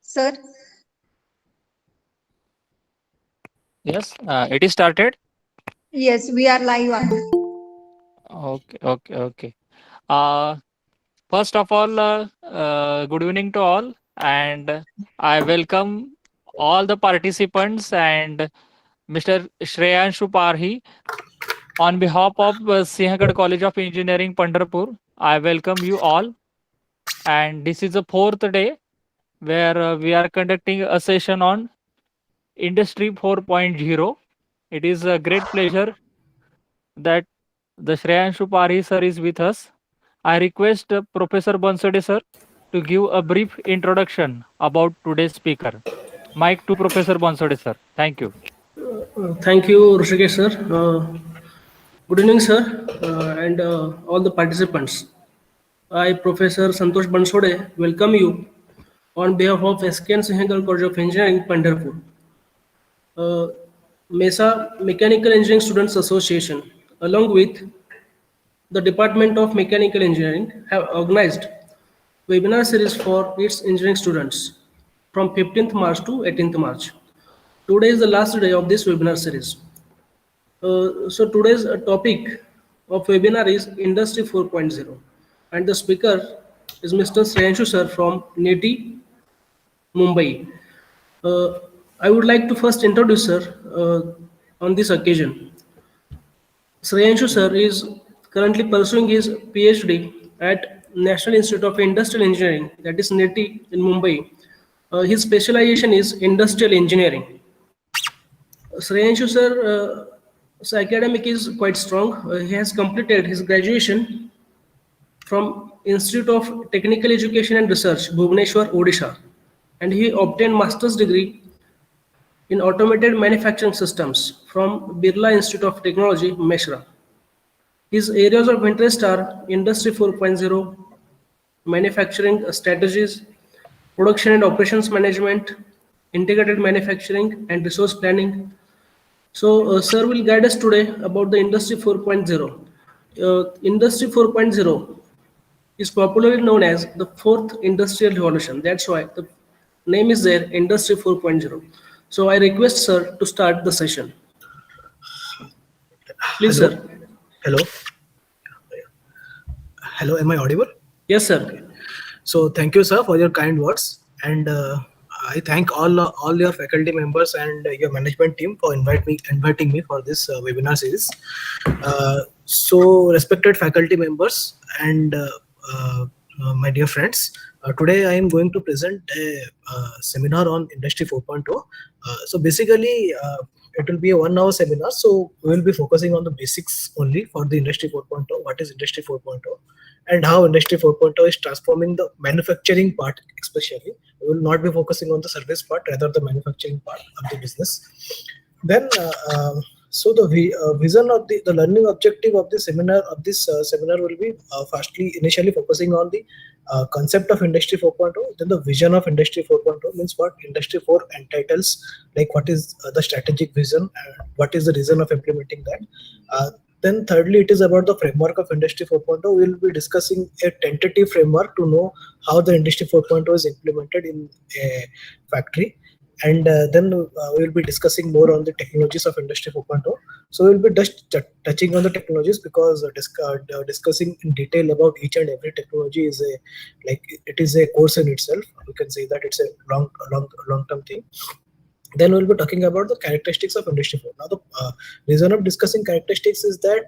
Sir, Yes, it is started. yes, we are live on. Okay, okay, okay. Uh, First of all, good evening to all, and I welcome all the participants and Mr. Shreyanshu Parhi on behalf of Sinhagad College of Engineering, Pandharpur. I welcome you all, and this is the fourth day where we are conducting a session on Industry 4.0. It is a great pleasure that the Shreyanshu Parhi sir is with us. I request Professor Bansode sir to give a brief introduction about today's speaker. Mic to Professor Bansode sir. Thank you. Thank you, Rishikesh sir. Good evening, sir, and all the participants. I, Professor Santosh Bansode, welcome you on behalf of SKN Sehgal College of Engineering, Pandharpur. Uh, MESA Mechanical Engineering Students Association, along with the Department of Mechanical Engineering, have organized webinar series for its engineering students from 15th March to 18th March. Today is the last day of this webinar series. So today's topic of webinar is Industry 4.0, and the speaker is Mr. Shreyanshu sir from NETI, Mumbai. Uh, I would like to first introduce sir on this occasion. Shreyanshu sir is currently pursuing his PhD at National Institute of Industrial Engineering, that is NETI in Mumbai. His specialization is industrial engineering. Shreyanshu sir, so academic is quite strong. He has completed his graduation from Institute of Technical Education and Research, Bhubaneswar, Odisha, and he obtained master's degree in automated manufacturing systems from Birla Institute of Technology, Meshra. His areas of interest are Industry 4.0, manufacturing strategies, production and operations management, integrated manufacturing, and resource planning. So, sir will guide us today about the Industry 4.0. Industry 4.0 is popularly known as the fourth industrial revolution. That's why the name is there, Industry 4.0. So, I request sir to start the session. Please, Hello, sir. hello, hello. Am I audible? Yes, sir. So thank you, sir, for your kind words, and I thank all your faculty members and your management team for inviting me for this webinar series. So, respected faculty members and my dear friends, today I am going to present a seminar on Industry 4.0. So basically, it will be a 1 hour seminar. So we will be focusing on the basics only for the Industry 4.0. What is Industry 4.0? And how Industry 4.0 is transforming the manufacturing part, especially. We will not be focusing on the service part, rather the manufacturing part of the business. Then, so the vision of the learning objective of the seminar will be firstly initially focusing on the concept of Industry 4.0. Then the vision of Industry 4.0 means what Industry 4 entitles, like what is the strategic vision and what is the reason of implementing that. Then thirdly, it is about the framework of Industry 4.0. We will be discussing a tentative framework to know how the Industry 4.0 is implemented in a factory. And then we will be discussing more on the technologies of Industry 4.0. So we will be just touching on the technologies because discussing in detail about each and every technology is it is a course in itself. We can say that it's a long term thing. Then we'll be talking about the characteristics of Industry 4. Now, the reason of discussing characteristics is that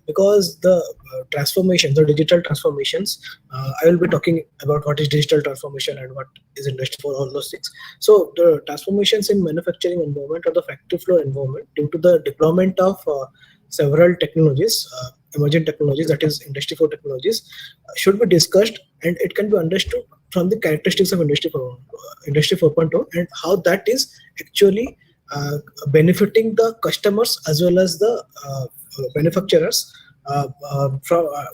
because the transformation, the digital transformations, I will be talking about what is digital transformation and what is Industry 4, all those things. So, the transformations in manufacturing environment or the factory floor environment due to the deployment of several technologies, emerging technologies, that is Industry 4 technologies, should be discussed, and it can be understood from the characteristics of Industry 4.0 and how that is actually benefiting the customers as well as the manufacturers,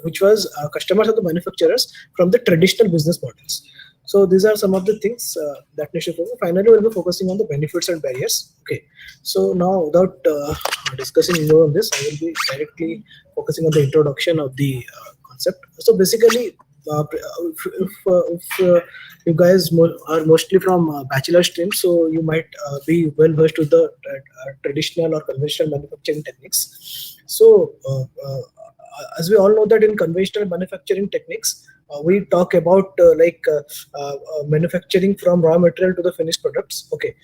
which was customers of the manufacturers from the traditional business models. So these are some of the things that we should focus. Finally, we'll be focusing on the benefits and barriers. Okay. So now, without discussing more on this, I will be directly focusing on the introduction of the concept. So basically, if you guys are mostly from bachelor stream, so you might be well versed with the traditional or conventional manufacturing techniques. So, as we all know that in conventional manufacturing techniques, we talk about manufacturing from raw material to the finished products. Okay,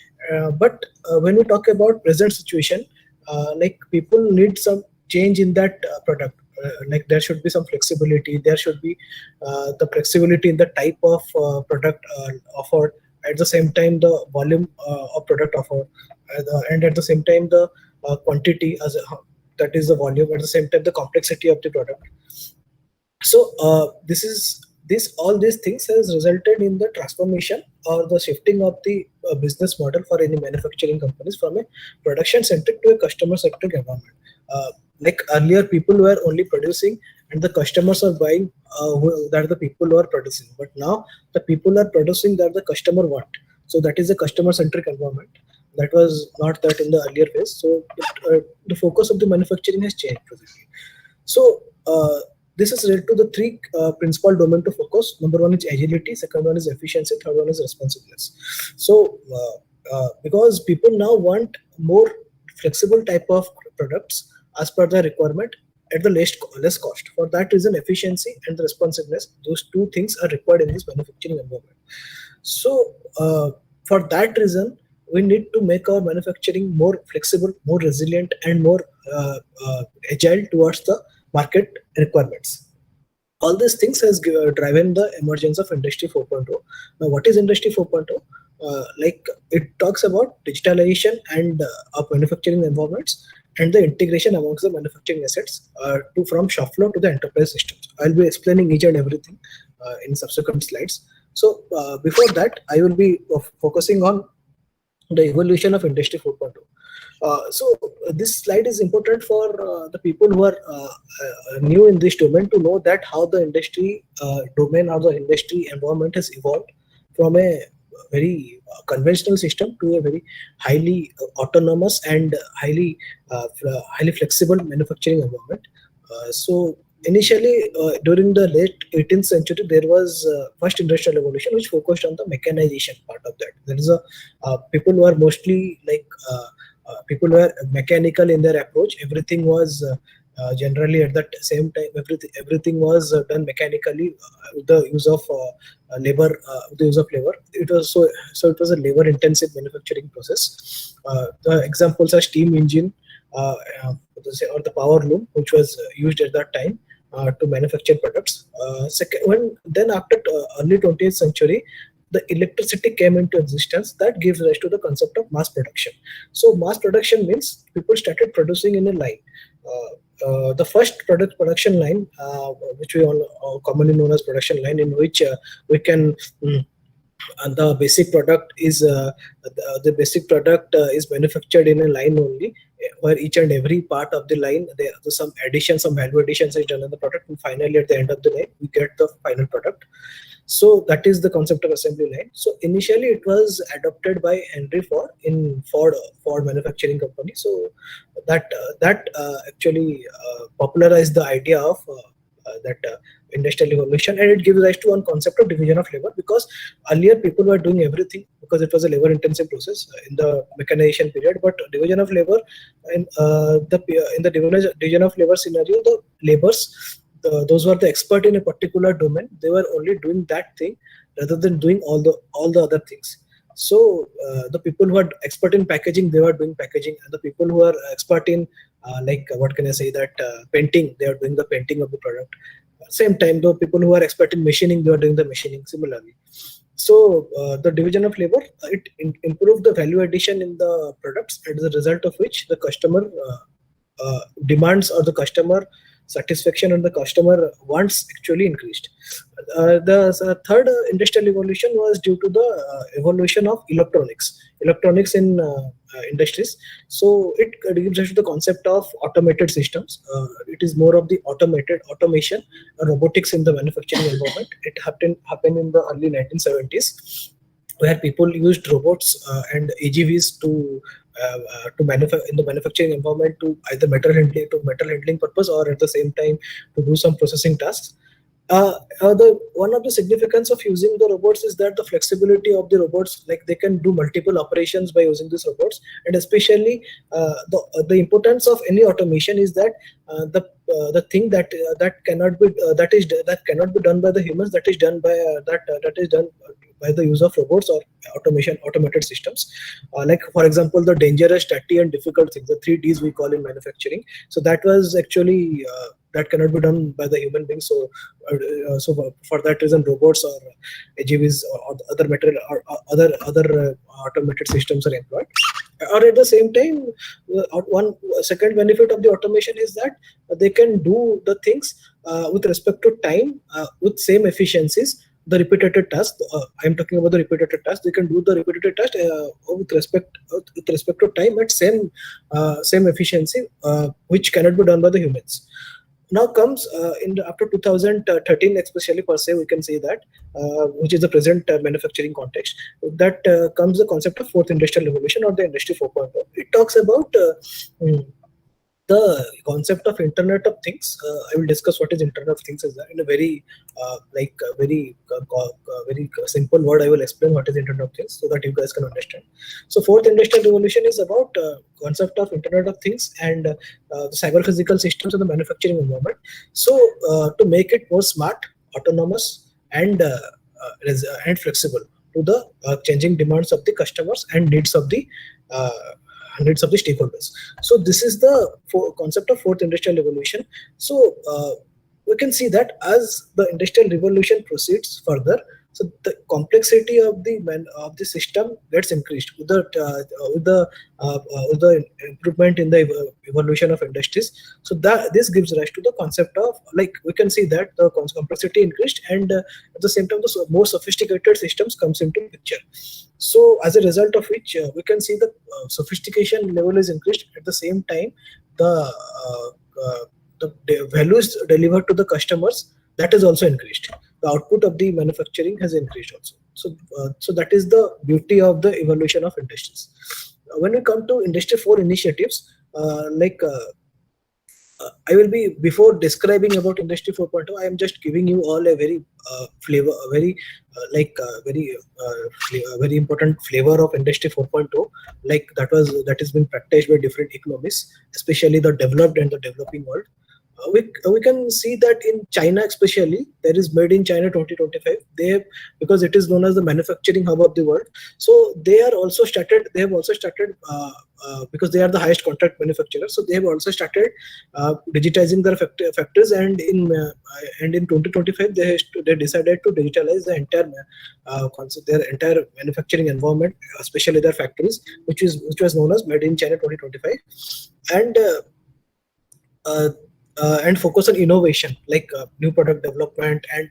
but when we talk about present situation, like people need some change in that product. Like there should be some flexibility. There should be the flexibility in the type of product offered. At the same time, the volume of product offered, and at the same time, the quantity that is the volume. At the same time, the complexity of the product. So this all these things has resulted in the transformation or the shifting of the business model for any manufacturing companies from a production centric to a customer centric environment. Like earlier, people were only producing and the customers are buying. That are the people who are producing, but now the people are producing that the customer want. So that is a customer centric environment. That was not that in the earlier phase. So the focus of the manufacturing has changed. So this is related to the three principal domain to focus. Number one is agility, second one is efficiency, third one is responsiveness. So because people now want more flexible type of products as per the requirement at the less cost. For that reason, efficiency and the responsiveness, those two things are required in this manufacturing environment. So for that reason, we need to make our manufacturing more flexible, more resilient, and more agile towards the market requirements. All these things has driven the emergence of Industry 4.0. Now, what is Industry 4.0? Like it talks about digitalization and of manufacturing environments and the integration amongst the manufacturing assets to from shop floor to the enterprise systems. I'll be explaining each and everything in subsequent slides. So before that, I will be focusing on the evolution of Industry 4.0. So this slide is important for the people who are new in this domain to know that how the industry domain or the industry environment has evolved from a very conventional system to a very highly autonomous and highly flexible manufacturing environment. So initially, during the late 18th century, there was first industrial revolution which focused on the mechanization part of that. There is a people who are mostly like people were mechanical in their approach. Everything was generally at that same time. Everything was done mechanically with the use of labor. The use of labor. It was so. It was a labor-intensive manufacturing process. The examples are steam engine, or the power loom, which was used at that time to manufacture products. Then after early 20th century, the electricity came into existence. That gives rise to the concept of mass production. So mass production means people started producing in a line. The first production line, which we all commonly known as production line, in which we can and the basic product is manufactured in a line only, where each and every part of the line there some addition, some value additions is done in the product, and finally at the end of the line we get the final product. So that is the concept of assembly line. So initially it was adopted by Henry Ford in Ford manufacturing company. So that actually popularized the idea of that industrial evolution, and it gives rise to one concept of division of labor, because earlier people were doing everything because it was a labor intensive process in the mechanization period. But division of labor in the division of labor scenario, the laborers, those who are the expert in a particular domain, they were only doing that thing rather than doing all the other things. So the people who are expert in packaging, they were doing packaging, and the people who are expert in what can I say, that painting, they are doing the painting of the product. Same time, the people who are expert in machining, they are doing the machining similarly. So the division of labor, it improved the value addition in the products, as a result of which the customer demands or the customer satisfaction and the customer wants actually increased. The third industrial evolution was due to the evolution of electronics in industries. So it gives us the concept of automated systems. It is more of the automation, robotics in the manufacturing environment. It happened in the early 1970s, where people used robots and AGVs to manufacture in the manufacturing environment, to either metal handling purpose, or at the same time to do some processing tasks. The one of the significance of using the robots is that the flexibility of the robots, like they can do multiple operations by using these robots, and especially the importance of any automation is that the thing that cannot be that cannot be done by the humans, that is done by that is done by the use of robots or automated systems. Like for example, the dangerous, dirty, and difficult things, the 3Ds we call in manufacturing. So that was actually that cannot be done by the human beings. So for that reason, robots or AGVs or other material or other automated systems are employed. Or at the same time, one second benefit of the automation is that they can do the things with respect to time with same efficiencies. The repeated task, I'm talking about the repeated task. They can do the repeated task with respect to time at same efficiency, which cannot be done by the humans. Now comes after 2013, especially per se, we can say that, which is the present manufacturing context, that comes the concept of fourth industrial revolution or the industry 4.0. It talks about mm, the concept of internet of things. I will discuss what is internet of things is in a very very simple word. I will explain what is internet of things so that you guys can understand. So fourth industrial revolution is about concept of internet of things and the cyber physical systems in the manufacturing environment. So to make it more smart, autonomous, and flexible to the changing demands of the customers and uh, needs of the stakeholders. So this is the concept of fourth industrial revolution. So we can see that as the industrial revolution proceeds further, so the complexity of the system gets increased with the improvement in the evolution of industries. So that this gives rise to the concept of, like, we can see that the complexity increased, and at the same time the more sophisticated systems comes into picture. So as a result of which, we can see the sophistication level is increased. At the same time, the values delivered to the customers, that is also increased. The output of the manufacturing has increased also. So that is the beauty of the evolution of industries. When we come to industry 4 initiatives, I will be, before describing about industry 4.0, I am just giving you all a very flavor, a very very important flavor of industry 4.0, like that is being practiced by different economies, especially the developed and the developing world. We can see that in China especially, there is Made in China 2025. Because it is known as the manufacturing hub of the world. So they have also started because they are the highest contract manufacturer. So they have also started digitizing their factories, and in 2025 they decided to digitalize the entire concept, their entire manufacturing environment, especially their factories, which was known as Made in China 2025. and uh, and focus on innovation, like new product development, and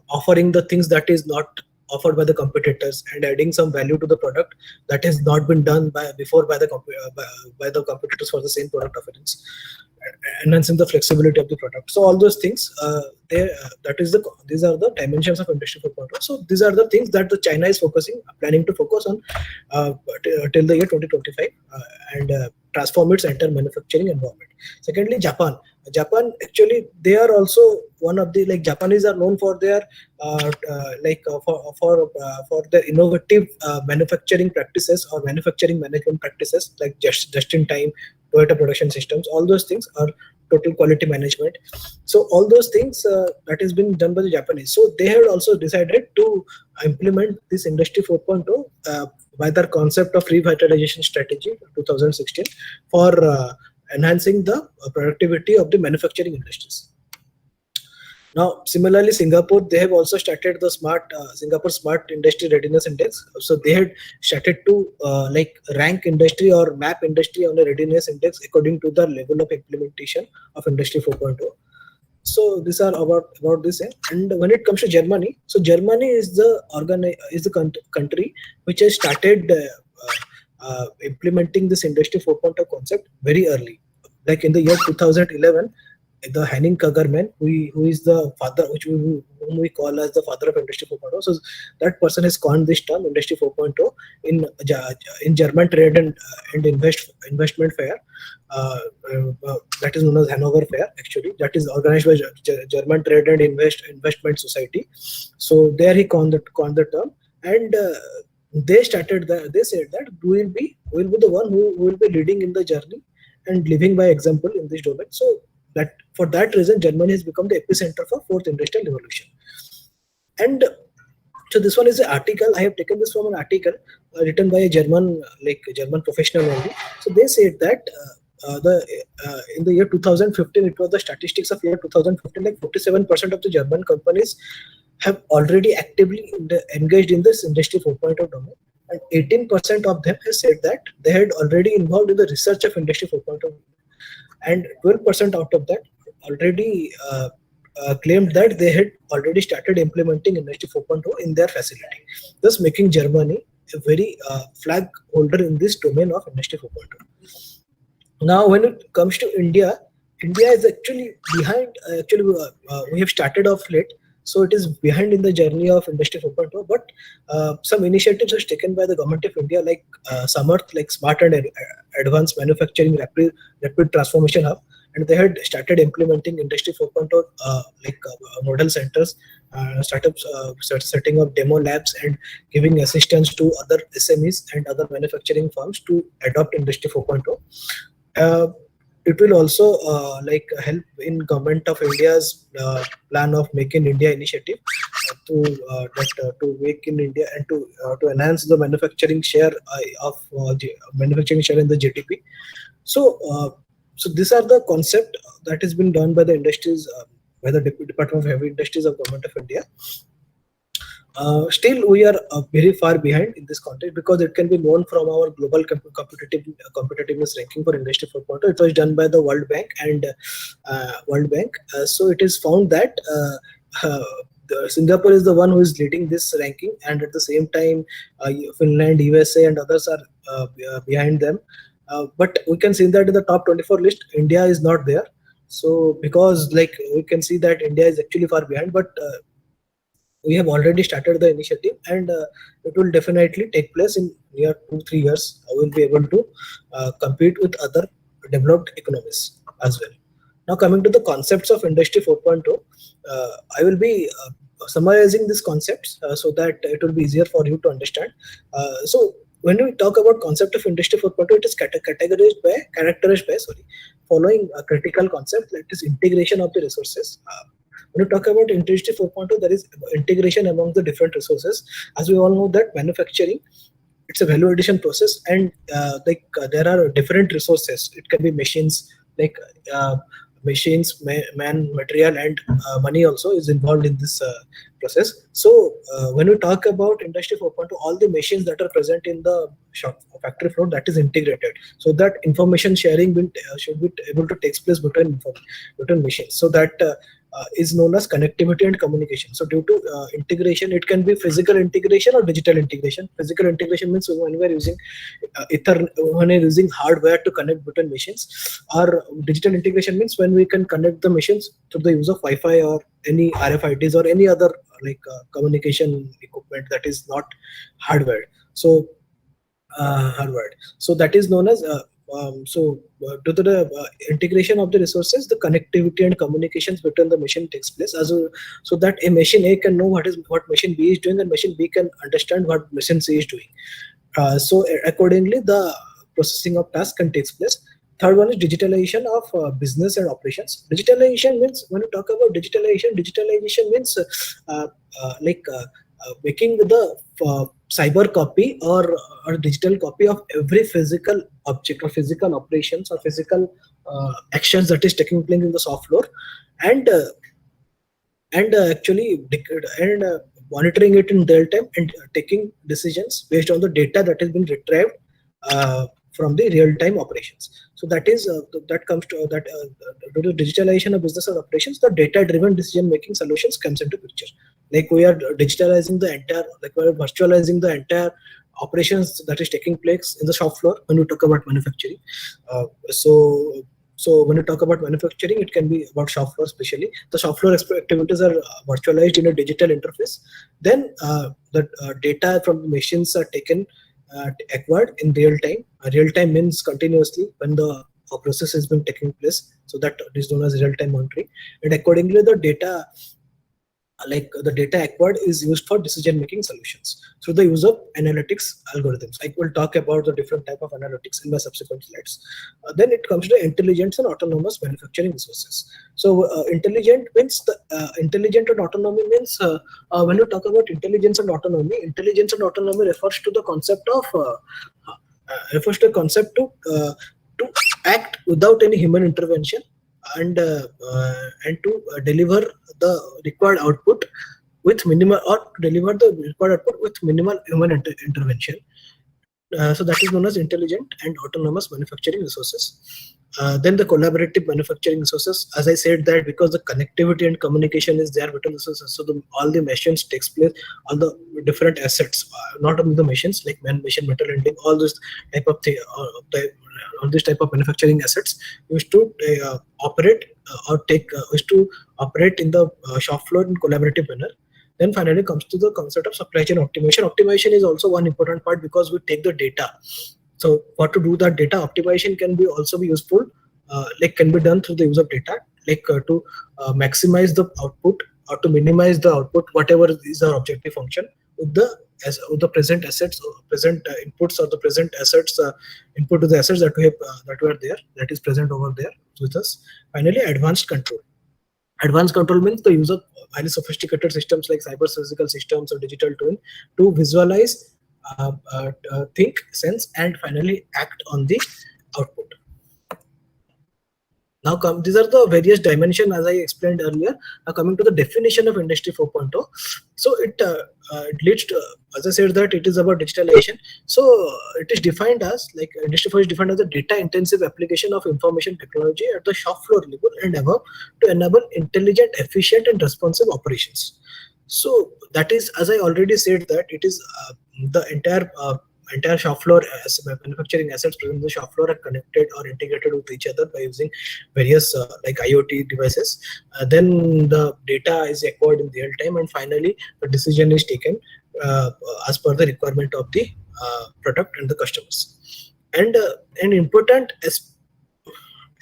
offering the things that is not offered by the competitors, and adding some value to the product that has not been done before by the competitors for the same product offerings, enhancing the flexibility of the product. So all those things, these are the dimensions of industry 4.0. So these are the things that the China is planning to focus on till the year 2025, and transform its entire manufacturing environment. Secondly, Japan actually, they are also one of the, like, Japanese are known for their for their innovative manufacturing practices or manufacturing management practices, like just in time, Toyota production systems. All those things are total quality management. So all those things that is being done by the Japanese. So they had also decided to implement this industry 4.0 by their concept of revitalization strategy 2016 for enhancing the productivity of the manufacturing industries. Now, similarly, Singapore, they have also started the Singapore Smart Industry Readiness Index. So they had started to rank industry or map industry on a readiness index according to the level of implementation of Industry 4.0. So these are about this. And when it comes to Germany, so Germany is the country which has started implementing this Industry 4.0 concept very early. Like in the year 2011, the Henning Kagerman, who is the father, whom we call as the father of Industry 4.0. So that person has coined this term Industry 4.0 in in German trade and investment fair. That is known as Hanover Fair. Actually, that is organized by German Trade and Investment Society. So there he coined the term, and they said that we will be the one who will be leading in the journey and living by example in this domain. So that for that reason, Germany has become the epicenter for fourth industrial revolution. And so this one is an article. I have taken this from an article written by a German professional only. So they said that in the year 2015, it was the statistics of year 2015, like 47% of the German companies have already actively engaged in this Industry 4.0 domain. And 18% of them have said that they had already involved in the research of Industry 4.0. And 12% out of that already claimed that they had already started implementing Industry 4.0 in their facility, thus making Germany a very flag holder in this domain of Industry 4.0. Now, when it comes to India, India is actually behind. We have started off late, so it is behind in the journey of Industry 4.0. But some initiatives are taken by the government of India, like Samarth, like Smart and Advanced Manufacturing Rapid Transformation Hub, and they had started implementing Industry 4.0 model centers, startups, setting up demo labs, and giving assistance to other SMEs and other manufacturing firms to adopt Industry 4.0. It will also help in government of India's plan of Make in India initiative to make in India and to enhance the manufacturing share manufacturing share in the GDP. So these are the concept that has been done by the industries, by the Department of Heavy Industries of Government of India. Still, we are very far behind in this context, because it can be known from our global competitiveness ranking for Industry 4.0. It was done by the World Bank and so it is found that Singapore is the one who is leading this ranking, and at the same time, Finland, USA, and others are behind them. But we can see that in the top 24 list, India is not there. So because we can see that India is actually far behind, but we have already started the initiative, and it will definitely take place in near 2-3 years. I will be able to compete with other developed economies as well. Now, coming to the concepts of Industry 4.0, I will be summarizing these concepts so that it will be easier for you to understand. So when we talk about concept of Industry 4.0, it is characterized by following a critical concept, that is integration of the resources. When you talk about Industry 4.0, there is integration among the different resources. As we all know that manufacturing, it's a value addition process, and there are different resources. It can be machines, machines, man, material, and money also is involved in this process. So when we talk about Industry 4.0, all the machines that are present in the factory floor, that is integrated, so that information sharing should be able to take place between machines. So that is known as connectivity and communication. So due to integration, it can be physical integration or digital integration. Physical integration means when we are using when we are using hardware to connect between machines, or digital integration means when we can connect the machines through the use of Wi-Fi or any RFIDs or any other communication equipment that is not hardware. So hardware. So that is known as due to the integration of the resources, the connectivity and communications between the machine takes place, so that a machine A can know what machine B is doing, and machine B can understand what machine C is doing. So accordingly, the processing of tasks can take place. Third one is digitalization of business and operations. Digitalization means, when you talk about digitalization means making the cyber copy or digital copy of every physical object or physical operations or physical actions that is taking place in the soft floor, and monitoring it in real time, and taking decisions based on the data that has been retrieved from the real time operations. So that is that comes to that due to digitalization of business and operations, the data driven decision making solutions comes into picture. We are digitalizing the entire, we are virtualizing the entire operations that is taking place in the shop floor when we talk about manufacturing. So So when you talk about manufacturing, it can be about shop floor, especially the shop floor activities are virtualized in a digital interface. Then the data from the machines are taken, acquired in real time. Real time means continuously when the process has been taking place. So that is known as real time monitoring. And accordingly, the data the data acquired is used for decision making solutions through the use of analytics algorithms. I will talk about the different type of analytics in my subsequent slides. Then it comes to intelligent and autonomous manufacturing resources. So intelligent and autonomy means when you talk about intelligence and autonomy refers to the concept of to act without any human intervention, and to deliver the required output with minimal or deliver the required output with minimal human intervention. So that is known as intelligent and autonomous manufacturing resources. Then the collaborative manufacturing resources, as I said, that because the connectivity and communication is there between the resources, so all the machines takes place, all the different assets, not only the machines like machine, metal handling, all this type of thing, all this type of manufacturing assets used to operate used to operate in the shop floor in collaborative manner. Then finally comes to the concept of supply chain optimization. Optimization is also one important part because we take the data. So what to do that data optimization can be also be useful, can be done through the use of data, to maximize the output or to minimize the output, whatever is our objective function with the present assets, or present inputs, or the present assets input to the assets that we have that were there, that is present over there with us. Finally, advanced control. Advanced control means the use of highly sophisticated systems like cyber physical systems or digital twin to visualize, think, sense, and finally act on the output. Now these are the various dimensions as I explained earlier. Now coming to the definition of Industry 4.0. So it leads to, as I said, that it is about digitalization. So it is defined as, like, Industry 4 is defined as a data intensive application of information technology at the shop floor level and above to enable intelligent, efficient and responsive operations. So that is, as I already said, that it is the entire shop floor manufacturing assets present in the shop floor are connected or integrated with each other by using various like IoT devices. Then the data is acquired in real time, and finally the decision is taken as per the requirement of the product and the customers. And an important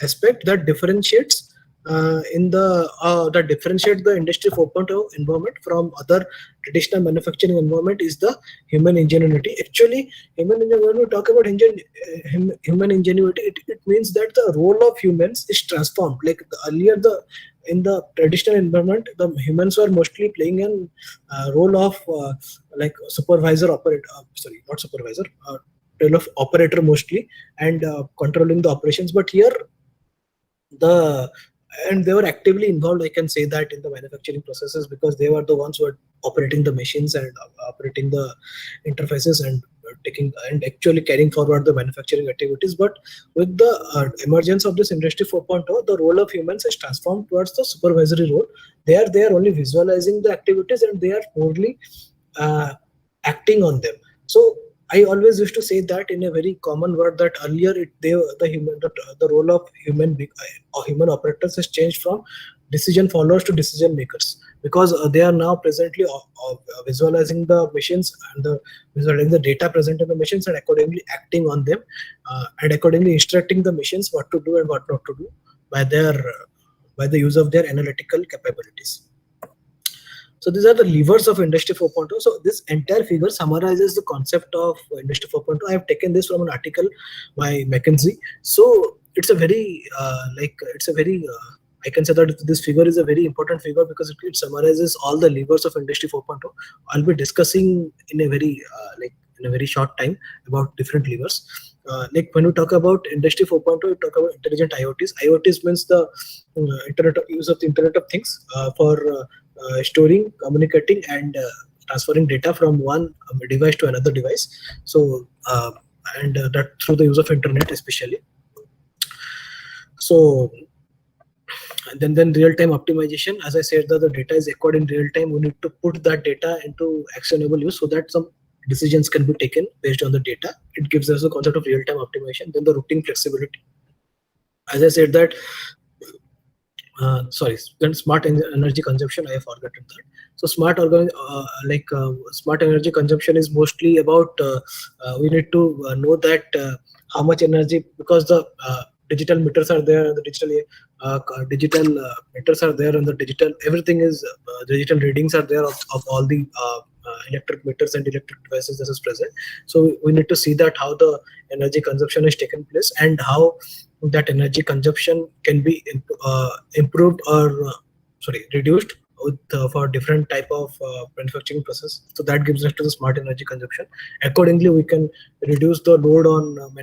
aspect that differentiates that differentiate the Industry 4.0 environment from other traditional manufacturing environment is the human ingenuity. Actually, when we talk about human ingenuity, it means that the role of humans is transformed. Like earlier, in the traditional environment, the humans were mostly playing a role of like supervisor, operator. Sorry, not supervisor. Role of operator mostly, and controlling the operations. But here, they were actively involved, I can say that, in the manufacturing processes, because they were the ones who were operating the machines and operating the interfaces and taking and actually carrying forward the manufacturing activities. But with the emergence of this Industry 4.0, the role of humans is transformed towards the supervisory role. They are only visualizing the activities, and they are only acting on them. So I always used to say that in a very common word, that earlier the role of human operators has changed from decision followers to decision makers, because they are now presently visualizing the machines and visualizing the data present in the machines, and accordingly acting on them, and accordingly instructing the machines what to do and what not to do by the use of their analytical capabilities. So these are the levers of Industry 4.0. So this entire figure summarizes the concept of Industry 4.0. I have taken this from an article by McKinsey. So it's a very I can say that this figure is a very important figure because it summarizes all the levers of Industry 4.0. I'll be discussing in a very short time about different levers. Like when we talk about Industry 4.0, we talk about intelligent IoTs. IoTs means the use of the Internet of Things for storing, communicating, and transferring data from one device to another device. So that through the use of internet, especially. So and then real-time optimization. As I said, that the data is acquired in real time. We need to put that data into actionable use so that some decisions can be taken based on the data. It gives us the concept of real-time optimization. Then the routing flexibility. as I said that, sorry, then energy consumption, I have forgotten that. So smart energy consumption is mostly about, we need to know that how much energy, because the digital meters are there, and the digital meters are there, and the digital everything is, digital readings are there of all the electric meters and electric devices that is present. So we need to see that how the energy consumption is taken place, and how that energy consumption can be improved, or sorry, reduced with, for different type of manufacturing process. So that gives us to the smart energy consumption. Accordingly, we can reduce the load on on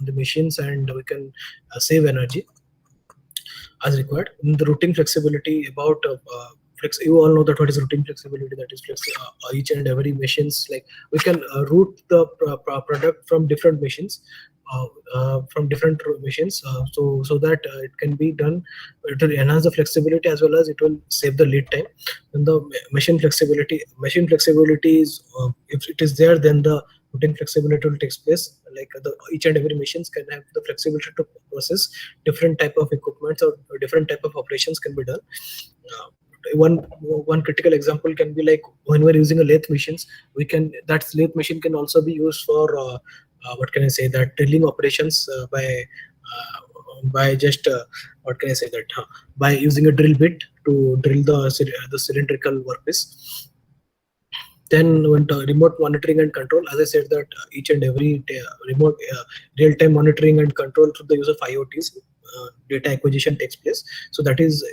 the machines, and we can save energy as required. In the routing flexibility, about you all know that what is routing flexibility. That is each and every machines, like we can route the product from different machines, so that it can be done. It will enhance the flexibility, as well as it will save the lead time. And the machine flexibility is, if it is there, then the routing flexibility will take place. Like each and every machines can have the flexibility to process different type of equipments, or different type of operations can be done. Uh, one critical example can be like when we're using a lathe machines, we can that lathe machine can also be used for what can I say, that drilling operations, by just what can I say that by using a drill bit to drill the cylindrical workpiece. Then when the remote monitoring and control, as I said that each and every remote real-time monitoring and control through the use of IoTs, data acquisition takes place. So that is,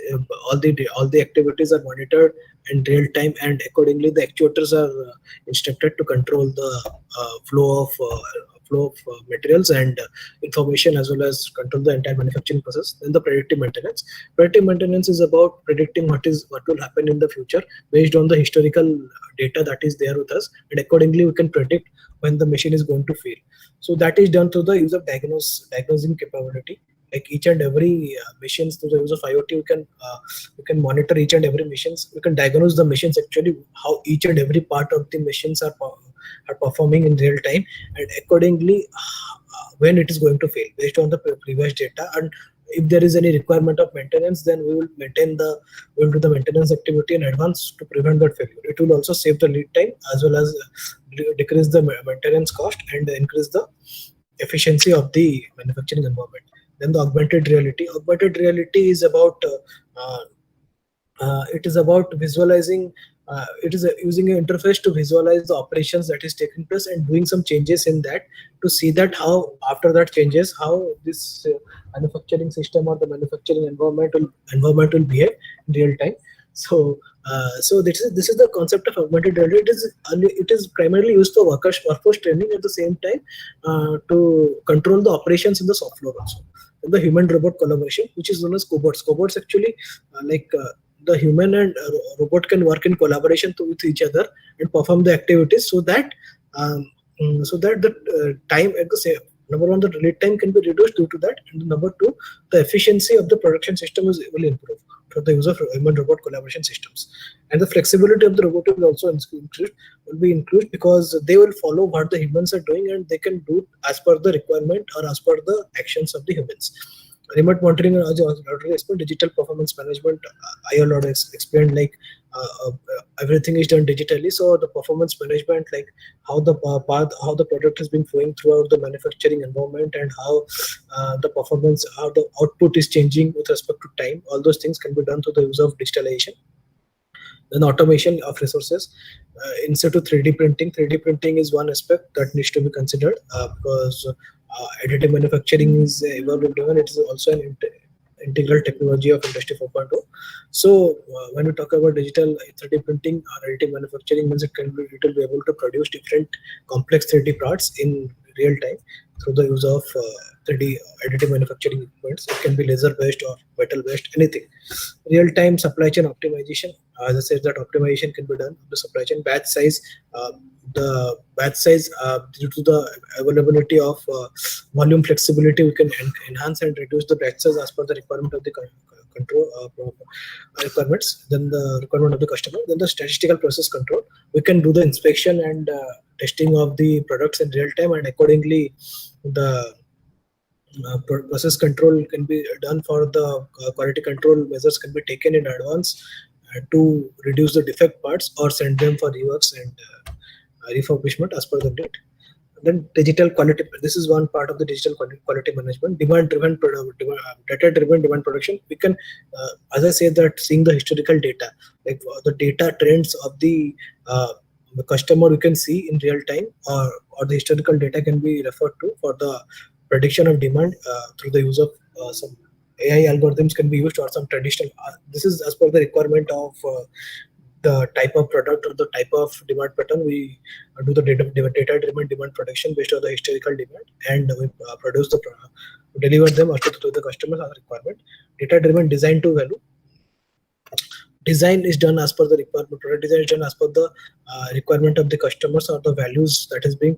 all the activities are monitored in real time, and accordingly the actuators are instructed to control the flow of materials and information, as well as control the entire manufacturing process. Then the predictive maintenance. Predictive maintenance is about predicting what will happen in the future based on the historical data that is there with us, and accordingly we can predict when the machine is going to fail. So that is done through the use of diagnosing capability. Like each and every machines, through the use of IoT, we can monitor each and every machines. We can diagnose the machines, actually how each and every part of the machines are performing in real time, and accordingly when it is going to fail based on the previous data. And if there is any requirement of maintenance, then we will do the maintenance activity in advance to prevent that failure. It will also save the lead time, as well as decrease the maintenance cost, and increase the efficiency of the manufacturing environment. Then the augmented reality. Augmented reality is about it is about visualizing. It is using an interface to visualize the operations that is taking place, and doing some changes in that, to see that how after that changes, how this manufacturing system or the manufacturing environment will behave in real time. So this is the concept of augmented reality. It is primarily used for workforce training, at the same time to control the operations in the shop floor also. And the human robot collaboration, which is known as cobots. Cobots actually, the human and robot can work in collaboration with each other and perform the activities, so that the time at the same, number one, the lead time can be reduced due to that, and number two, the efficiency of the production system will improve for the use of human robot collaboration systems. And the flexibility of the robot will be increased, because they will follow what the humans are doing, and they can do as per the requirement or as per the actions of the humans. Remote monitoring, as I already explained. Digital performance management, I already explained, like everything is done digitally. So the performance management, like how the how the product has been flowing throughout the manufacturing environment, and how how the output is changing with respect to time. All those things can be done through the use of digitalization. Then automation of resources, in situ 3D printing. 3D printing is one aspect that needs to be considered, because additive manufacturing is evolving, and it is also an integral technology of Industry 4.0. So when we talk about digital 3D printing or additive manufacturing, means it will be able to produce different complex 3D parts in real time through the use of 3D additive manufacturing equipments. It can be laser based or metal based, anything. Real time supply chain optimization. As I said, that optimization can be done of the supply chain. Batch size. The batch size, due to the availability of volume flexibility, we can enhance and reduce the batch size as per the requirement of the control requirements. Then the requirement of the customer. Then the statistical process control. We can do the inspection and testing of the products in real time, and accordingly the process control can be done for the quality control measures can be taken in advance to reduce the defect parts or send them for reworks and refurbishment as per the need. Then digital quality. This is one part of the digital quality management. Demand-driven, data-driven demand production. We can, as I said, that seeing the historical data, like the data trends of the customer, you can see in real time, or the historical data can be referred to for the prediction of demand through the use of some AI algorithms can be used or some traditional. This is as per the requirement of the type of product or the type of demand pattern. We do the data-driven demand production based on the historical demand, and we produce deliver them to the customers as a requirement. Data-driven design to value. Design is done as per the requirement. Product design is done as per the requirement of the customers or the values that has been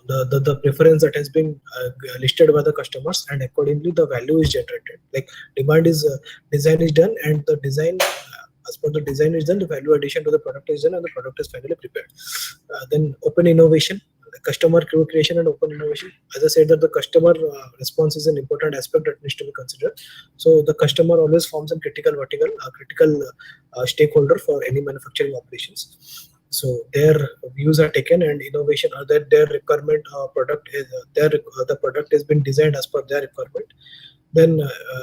the preference that has been listed by the customers, and accordingly the value is generated. Like demand is design is done, and the design as per the design is done, the value addition to the product is done, and the product is finally prepared. Then open innovation, customer creation and open innovation. As I said, that the customer response is an important aspect that needs to be considered. So the customer always forms a critical stakeholder for any manufacturing operations. So their views are taken, and innovation or that their requirement product is the product has been designed as per their requirement. Then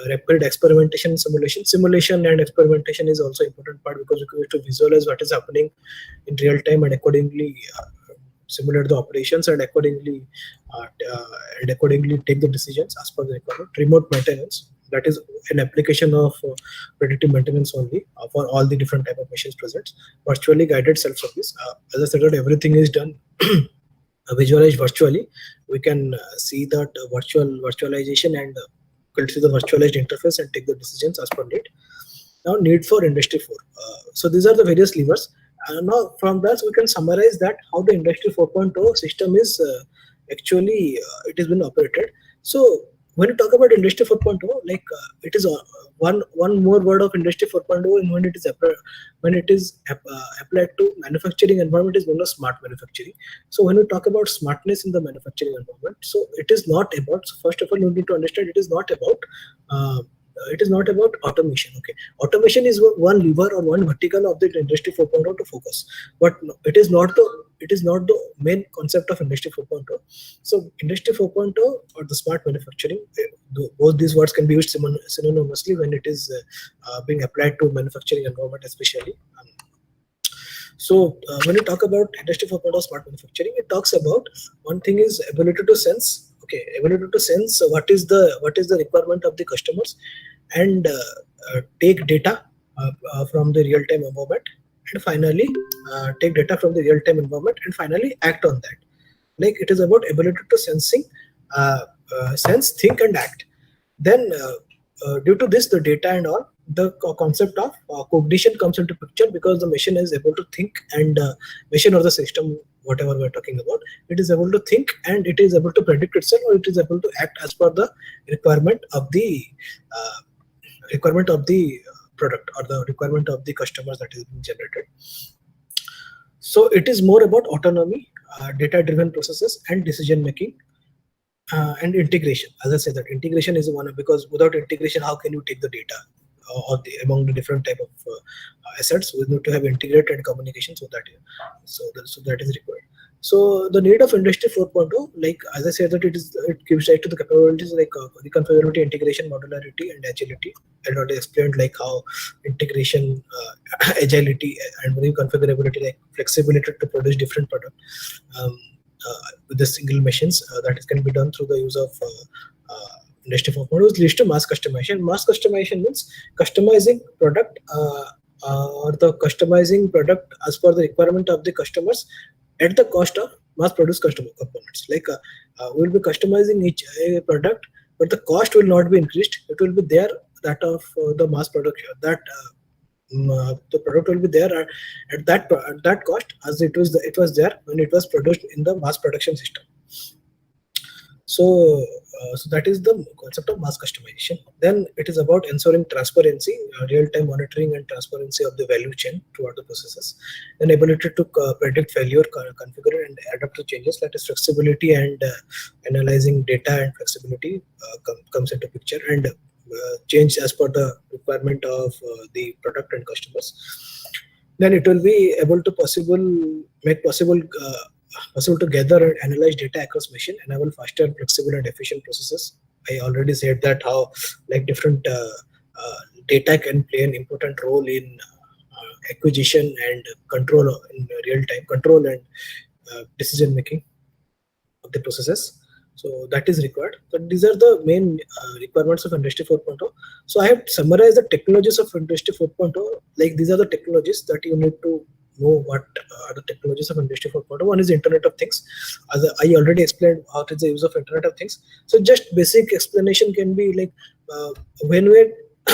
rapid experimentation, simulation and experimentation is also important part, because we have to visualize what is happening in real time and accordingly simulate the operations and accordingly take the decisions as per the requirement. Remote maintenance, that is an application of predictive maintenance only for all the different type of machines present. Virtually guided self-service, as I said, that everything is done visualized virtually. We can see that virtualization and see the virtualized interface and take the decisions as per need. Now need for industry 4. So these are the various levers. Now from that we can summarize that how the industry 4.0 system is actually it has been operated. So when you talk about industry 4.0, like it is one more word of industry 4.0, and when it is applied to manufacturing environment is known as smart manufacturing. So when you talk about smartness in the manufacturing environment, so it is not about, so first of all you need to understand it is not about automation. Okay, automation is one lever or one vertical of the industry 4.0 to focus, but no, it is not the main concept of industry 4.0. So industry 4.0 or the smart manufacturing, both these words can be used synonymously when it is being applied to manufacturing environment especially. So when you talk about industry 4.0 smart manufacturing, it talks about one thing is ability to sense. Okay, ability to sense what is the requirement of the customers, and take data from the real-time environment, and finally take data from the real-time environment and finally act on that. Like it is about ability to sense, think, and act. Then due to this, the data and all, the concept of cognition comes into picture, because the machine is able to think, and machine or the system, whatever we are talking about, it is able to think and it is able to predict itself, or it is able to act as per the requirement of the product or the requirement of the customers that is being generated. So it is more about autonomy, data-driven processes, and decision making. And integration, as I said, that integration is one, because without integration, how can you take the data among the different type of assets? We need to have integrated communication, so that is required. So the need of industry 4.0, like as I said, that it gives rise to the capabilities like reconfigurability, integration, modularity, and agility. I already explained like how integration, agility, and reconfigurability, like flexibility to produce different product with the single machines, that can be done through the use of industry 4.0, leads to mass customization. Mass customization means customizing product or the customizing product as per the requirement of the customers at the cost of mass produced customer components. Like we will be customizing each product, but the cost will not be increased. It will be there that of the mass production, that the product will be there at that cost as it was there when it was produced in the mass production system. So So that is the concept of mass customization. Then it is about ensuring transparency, real-time monitoring and transparency of the value chain throughout the processes. Then ability to predict failure, configure and adapt to changes. That is flexibility and analyzing data and flexibility comes into picture, and change as per the requirement of the product and customers. Then it will be able to make possible to gather and analyze data across machine, enable faster, flexible, and efficient processes. I already said that how like different data can play an important role in acquisition and control in real time control and decision making of the processes. So that is required. But these are the main requirements of Industry 4.0. So I have summarized the technologies of Industry 4.0. Like these are the technologies that you need to know what are the technologies of Industry 4.0. One is Internet of Things. As I already explained how is the use of Internet of Things. So just basic explanation can be like when we're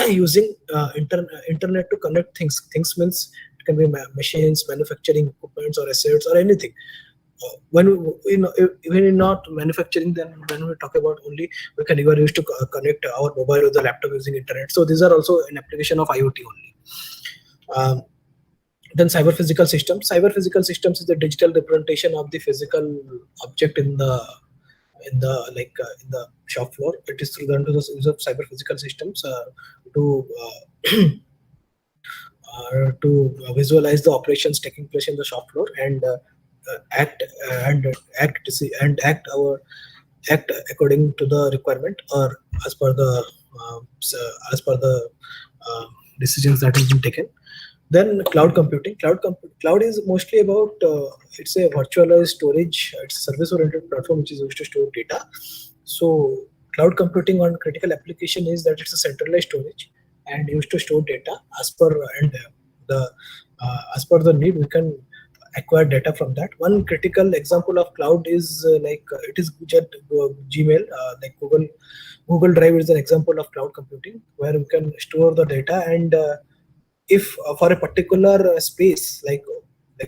using internet to connect things. Things means it can be machines, manufacturing equipments, or assets, or anything. When when we're not manufacturing, then when we talk about only we can even use to connect our mobile or the laptop using internet. So these are also an application of IoT only. Then cyber physical systems. Cyber physical systems is the digital representation of the physical object in the in the shop floor. It is through the use of cyber physical systems to visualize the operations taking place in the shop floor and act act according to the requirement or as per the as per the decisions that has been taken. Then cloud computing. Cloud is mostly about it's a virtualized storage. It's a service-oriented platform which is used to store data. So cloud computing on critical application is that it's a centralized storage and used to store data as per and the as per the need we can acquire data from that. One critical example of cloud is it is Gmail, like Google Drive is an example of cloud computing where we can store the data, and if for a particular space like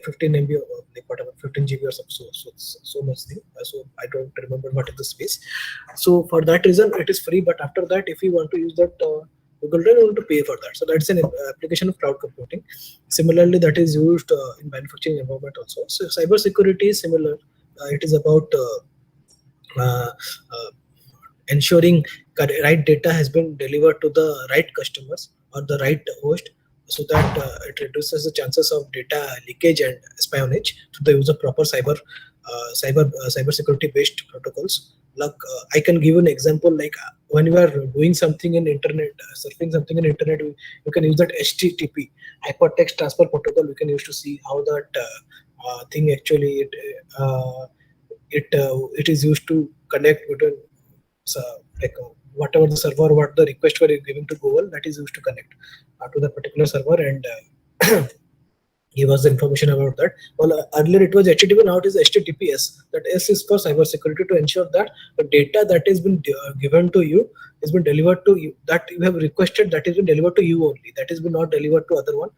15 MB or like whatever 15 GB or so much thing. So I don't remember what is the space. So for that reason it is free, but after that if you want to use that Google Drive, you want to pay for that. So that's an application of cloud computing. Similarly, that is used in manufacturing environment also. So cyber security is similar. It is about uh, ensuring right data has been delivered to the right customers or the right host, so that it reduces the chances of data leakage and espionage through the use of proper cyber security based protocols. Like I can give an example, like when you are doing something in internet, surfing something in internet, you can use that HTTP, hypertext transfer protocol. You can use to see how that thing actually it is used to connect between like whatever the server, what the request were giving to Google, that is used to connect to the particular server and give us the information about that. Well, earlier it was HTTP, now it is HTTPS. That S is for cyber security, to ensure that the data that has been given to you has been delivered to you, that you have requested, that has been delivered to you only. That has been not delivered to other one.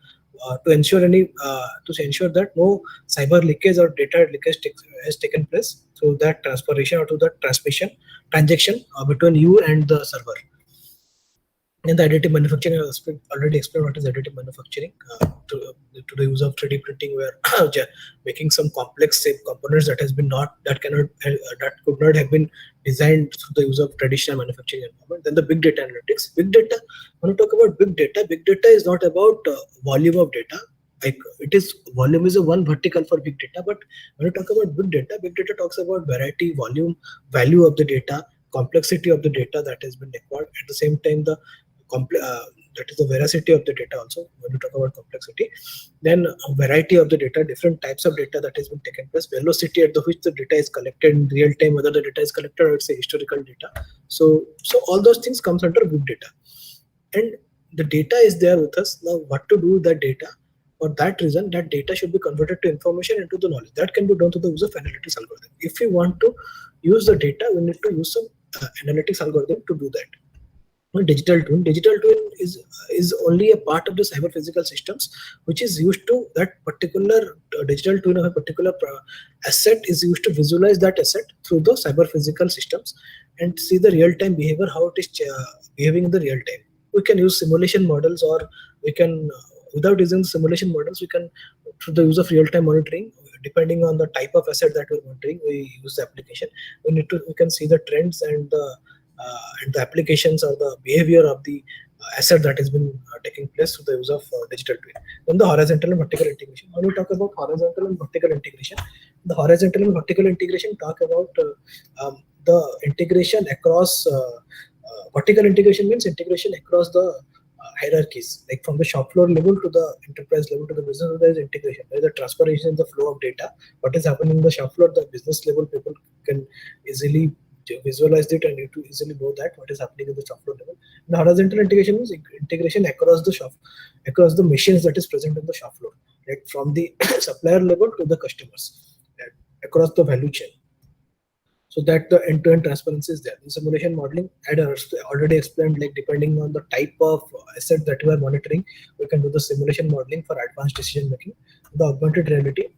To ensure that no cyber leakage or data leakage has taken place through that transpiration or to that transaction between you and the server. In the additive manufacturing, I already explained what is additive manufacturing to the use of 3D printing, where making some complex shape components that could not have been designed through the use of traditional manufacturing environment. Then the big data analytics. Big data. When you talk about big data is not about volume of data. Like it is volume is a one vertical for big data, but when you talk about big data talks about variety, volume, value of the data, complexity of the data that has been acquired. At the same time, that is the veracity of the data also. When you talk about complexity, then variety of the data, different types of data that has been taken place, velocity at which the data is collected in real time, whether the data is collected or it's a historical data. So all those things comes under big data, and the data is there with us. Now what to do with that data? For that reason, that data should be converted to information into the knowledge. That can be done through the use of analytics algorithm. If we want to use the data, we need to use some analytics algorithm to do that. Digital twin is only a part of the cyber physical systems, which is used to that particular digital twin of a particular asset is used to visualize that asset through the cyber physical systems and see the real time behavior, how it is behaving in the real time. We can use simulation models, or we can without using the simulation models, we can, through the use of real time monitoring, depending on the type of asset that we're monitoring, we use the application. We can see the trends and the applications or the behavior of the asset that has been taking place through the use of digital twin. Then the horizontal and vertical integration. When we talk about horizontal and vertical integration, the horizontal and vertical integration talk about the integration across. Vertical integration means integration across the hierarchies, like from the shop floor level to the enterprise level to the business level. There is integration. There is a transparency in the flow of data. What is happening in the shop floor, the business level people can easily visualize it and to easily know that what is happening in the shop floor level. The horizontal integration is integration across the shop, across the machines that is present in the shop floor, like from the supplier level to the customers, across the value chain, so that the end-to-end transparency is there. In simulation modeling, I had already explained, like depending on the type of asset that we are monitoring, we can do the simulation modeling for advanced decision making. The augmented reality,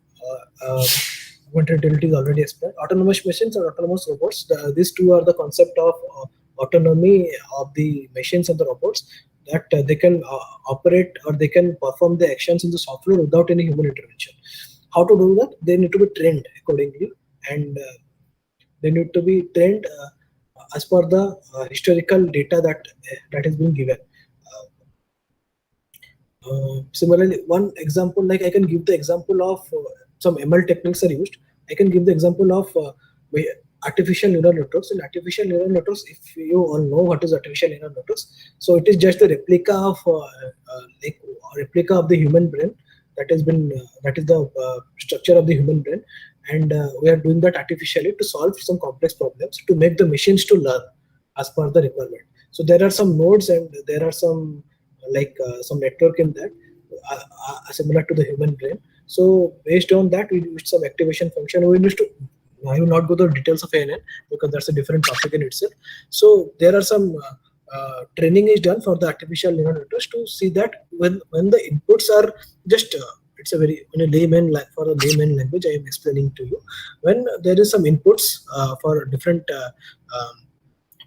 augmented reality is already explained. Autonomous machines or autonomous robots, these two are the concept of autonomy of the machines and the robots, that they can operate or they can perform the actions in the software without any human intervention. How to do that? They need to be trained accordingly, and they need to be trained as per the historical data that has been given. Similarly, one example, like I can give the example of some ML techniques are used. I can give the example of artificial neural networks. In artificial neural networks, if you all know what is artificial neural networks, so it is just a replica of like a replica of the human brain that has been that is the structure of the human brain, and we are doing that artificially to solve some complex problems to make the machines to learn as per the requirement. So there are some nodes and there are some some network in that similar to the human brain. So based on that, we use some activation function. We need to, I will not go to the details of ANN because that's a different topic in itself. So there are some training is done for the artificial neural networks to see that when the inputs are just it's a very in a layman for a layman language I am explaining to you. When there is some inputs for different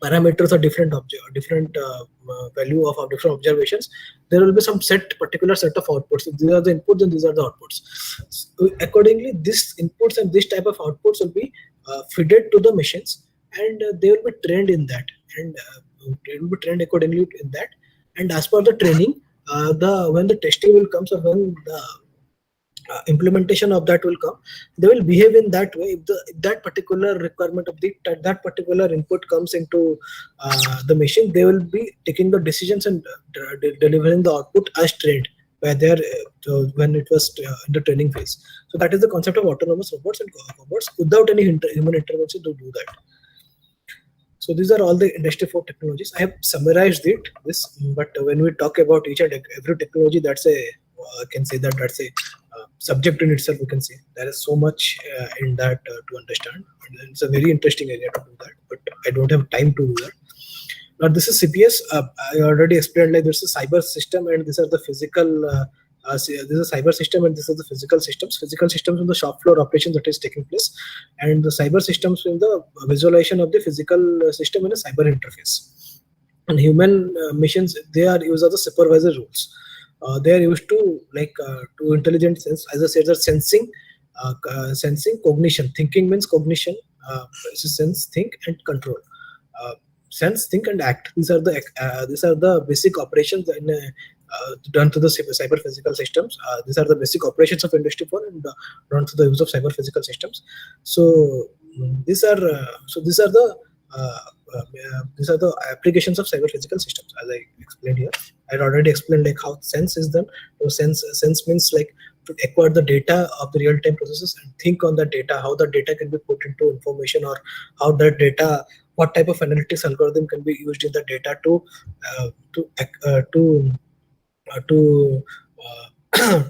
parameters or different value of different observations, there will be some particular set of outputs. These are the inputs and these are the outputs. So accordingly, this inputs and this type of outputs will be fed to the machines, and they will be trained in that, and they will be trained accordingly in that. And as per the training, the when the testing will come, or when the implementation of that will come, they will behave in that way. If that particular requirement of that particular input comes into the machine, they will be taking the decisions and delivering the output as trained by their when it was in the training phase. So that is the concept of autonomous robots and robots without any human intervention to do that. So these are all the Industry 4 technologies. I have summarized but when we talk about each and every technology, that's I can say that's a subject in itself. We can say there is so much in that to understand. And it's a very interesting area to do that, but I don't have time to do that. Now this is CPS. I already explained, like there's a cyber system and these are the physical. This is a cyber system and this is the physical systems. Physical systems in the shop floor operations that is taking place, and the cyber systems in the visualization of the physical system in a cyber interface. And human machines, they are used as the supervisor rules. They are used to to intelligent sense, as I said, the sensing, cognition. Thinking means cognition. Sense, think, and control. Sense, think, and act. These are the basic operations done to the cyber physical systems. These are the basic operations of Industry 4 and done to the use of cyber physical systems. So these are uh, these are the applications of cyber physical systems, as I explained here. I already explained like how sense is done. So sense means like to acquire the data of the real-time processes and think on the data, how the data can be put into information, or how that data, what type of analytics algorithm can be used in the data to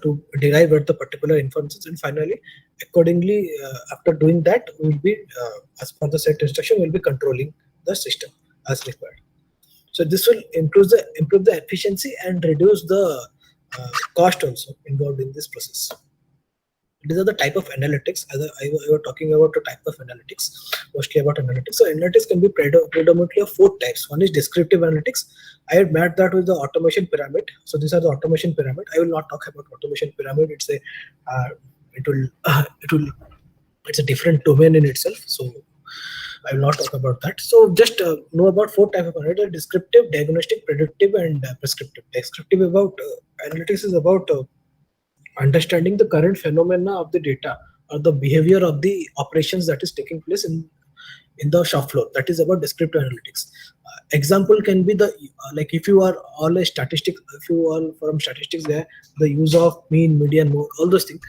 to derive at the particular information. And finally, accordingly, after doing that, we will be as per the set instruction, we will be controlling the system as required. So this will improve the efficiency and reduce the cost also involved in this process. These are the type of analytics. As I was talking about the type of analytics, mostly about analytics. So analytics can be predominantly of four types. One is descriptive analytics. I had met that with the automation pyramid. So these are the automation pyramid. I will not talk about automation pyramid. It's a it will it will it's a different domain in itself. So I will not talk about that. So just know about four types of analytics: descriptive, diagnostic, predictive, and prescriptive. Descriptive about analytics is about understanding the current phenomena of the data or the behavior of the operations that is taking place in the shop floor. That is about descriptive analytics. Example can be the like if you are all a statistic, if you are from statistics, there the use of mean, median, mode, all those things.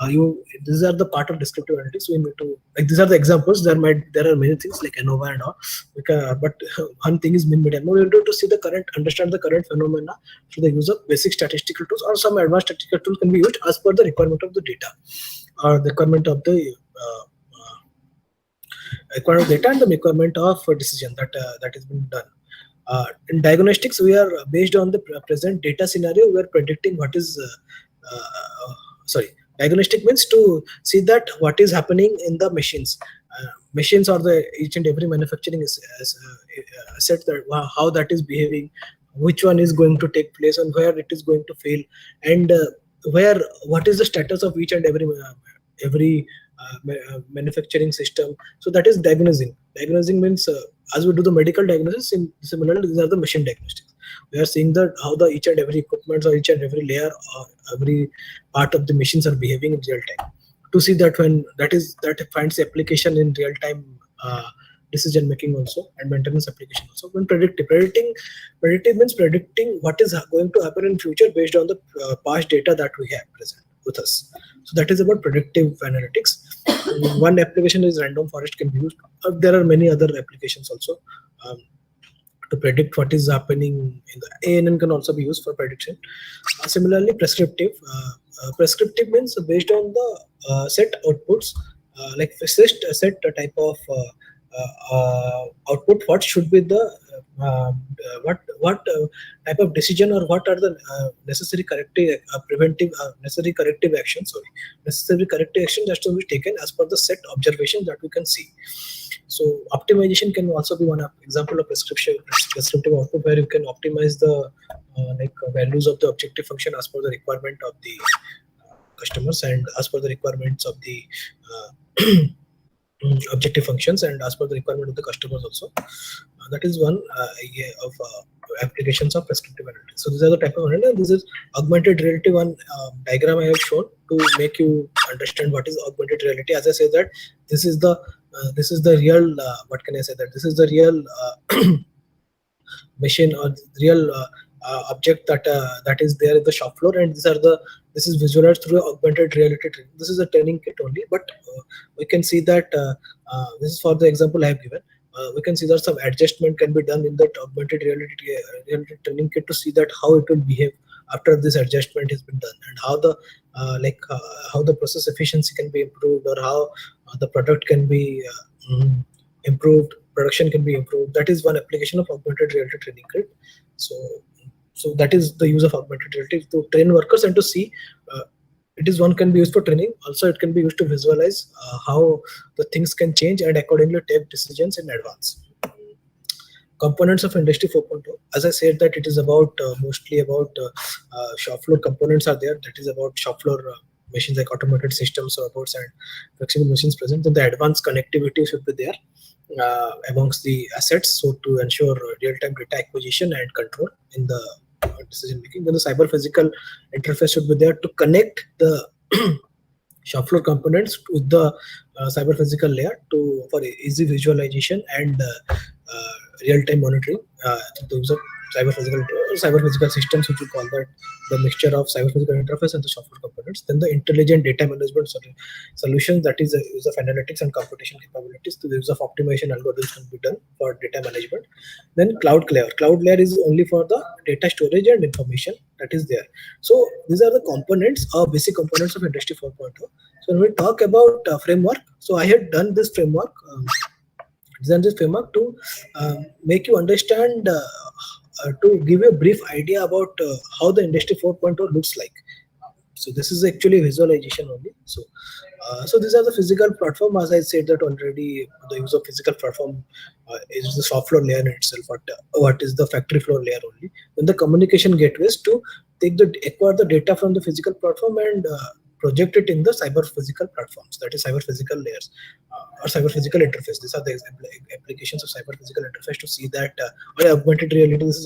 You These are the part of descriptive analytics. We need to like these are the examples. There are many things like ANOVA and all. But one thing is mean, median, mode. We need to see the current, understand the current phenomena through the use of basic statistical tools, or some advanced statistical tool can be used as per the requirement of the data or the requirement of the requirement of data and the requirement of decision that has been done. In diagnostics, we are based on the present data scenario. We are predicting what is sorry. Diagnostic means to see that what is happening in the machines. Machines or the each and every manufacturing asset, that how that is behaving, which one is going to take place, and where it is going to fail, and what is the status of each and every manufacturing system. So that is diagnosing. Diagnosing means as we do the medical diagnosis, similarly these are the machine diagnostics. We are seeing that how the each and every equipment or each and every layer or every part of the machines are behaving in real time. To see that when that finds application in real time decision making also, and maintenance application also. When predictive means predicting what is going to happen in future based on the past data that we have present with us. So that is about predictive analytics. One application is random forest can be used. There are many other applications also to predict what is happening in the ANN can also be used for prediction. Similarly, prescriptive. Prescriptive means based on the set outputs, like set type of output. What should be the what type of decision, or what are the necessary corrective necessary corrective actions? Sorry, necessary corrective actions that should be taken as per the set observations that we can see. So optimization can also be one example of prescriptive output, where you can optimize the values of the objective function as per the requirement of the customers, and as per the requirements of the objective functions, and as per the requirement of the customers also. That is one of applications of prescriptive analytics. So these are the type of analytics. This is augmented reality. One diagram I have shown to make you understand what is augmented reality. As I say that this is the real what can I say that this is the real machine or real object that is there in the shop floor, and this is visualized through augmented reality training. This is a training kit only, but we can see that this is for the example I have given. We can see that some adjustment can be done in that augmented reality training kit to see that how it will behave after this adjustment has been done, and how how the process efficiency can be improved, or how the product can be improved, production can be improved. That is one application of augmented reality training kit. So that is the use of augmented reality to train workers and to see. It is one can be used for training. Also, it can be used to visualize how the things can change and accordingly take decisions in advance. Components of Industry 4.0. As I said that it is about mostly about shop floor components are there. That is about shop floor machines like automated systems, robots, and flexible machines present. Then the advanced connectivity should be there amongst the assets, so to ensure real-time data acquisition and control in the decision making. Then the cyber physical interface should be there to connect the shop floor components with the cyber physical layer for easy visualization and real-time monitoring. Those are cyber physical systems, which we call that the mixture of cyber physical interface and the shop floor components. Then the intelligent data management solutions, that is the use of analytics and computation capabilities. To the use of optimization algorithms can be done for data management. Then cloud layer is only for the data storage and information that is there. So these are the components or basic components of Industry 4.0. So when we talk about framework, so I had done this framework. Designed this framework to make you understand to give you a brief idea about how the Industry 4.0 looks like. So this is actually visualization only. So these are the physical platform. As I said that already, the use of physical platform is the soft floor layer in itself. What is the factory floor layer only? Then the communication gateways to acquire the data from the physical platform and project it in the cyber physical platforms. That is cyber physical layers or cyber physical interface. These are the applications of cyber physical interface to see that or augmented reality. This is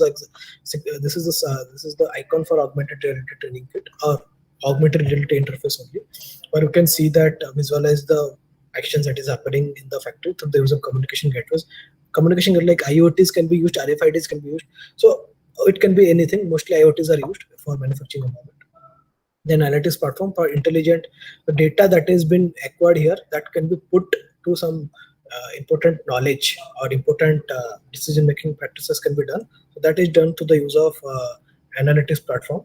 the icon for augmented reality training kit or augmented reality interface only, where you can see that visualize the actions that is happening in the factory through the use of communication gateways. Communication like IoTs can be used, RFIDs can be used. So it can be anything. Mostly IoTs are used for manufacturing environment. Then analytics platform for intelligent data that has been acquired here that can be put to some important knowledge or important decision making practices can be done. So that is done to the use of analytics platform.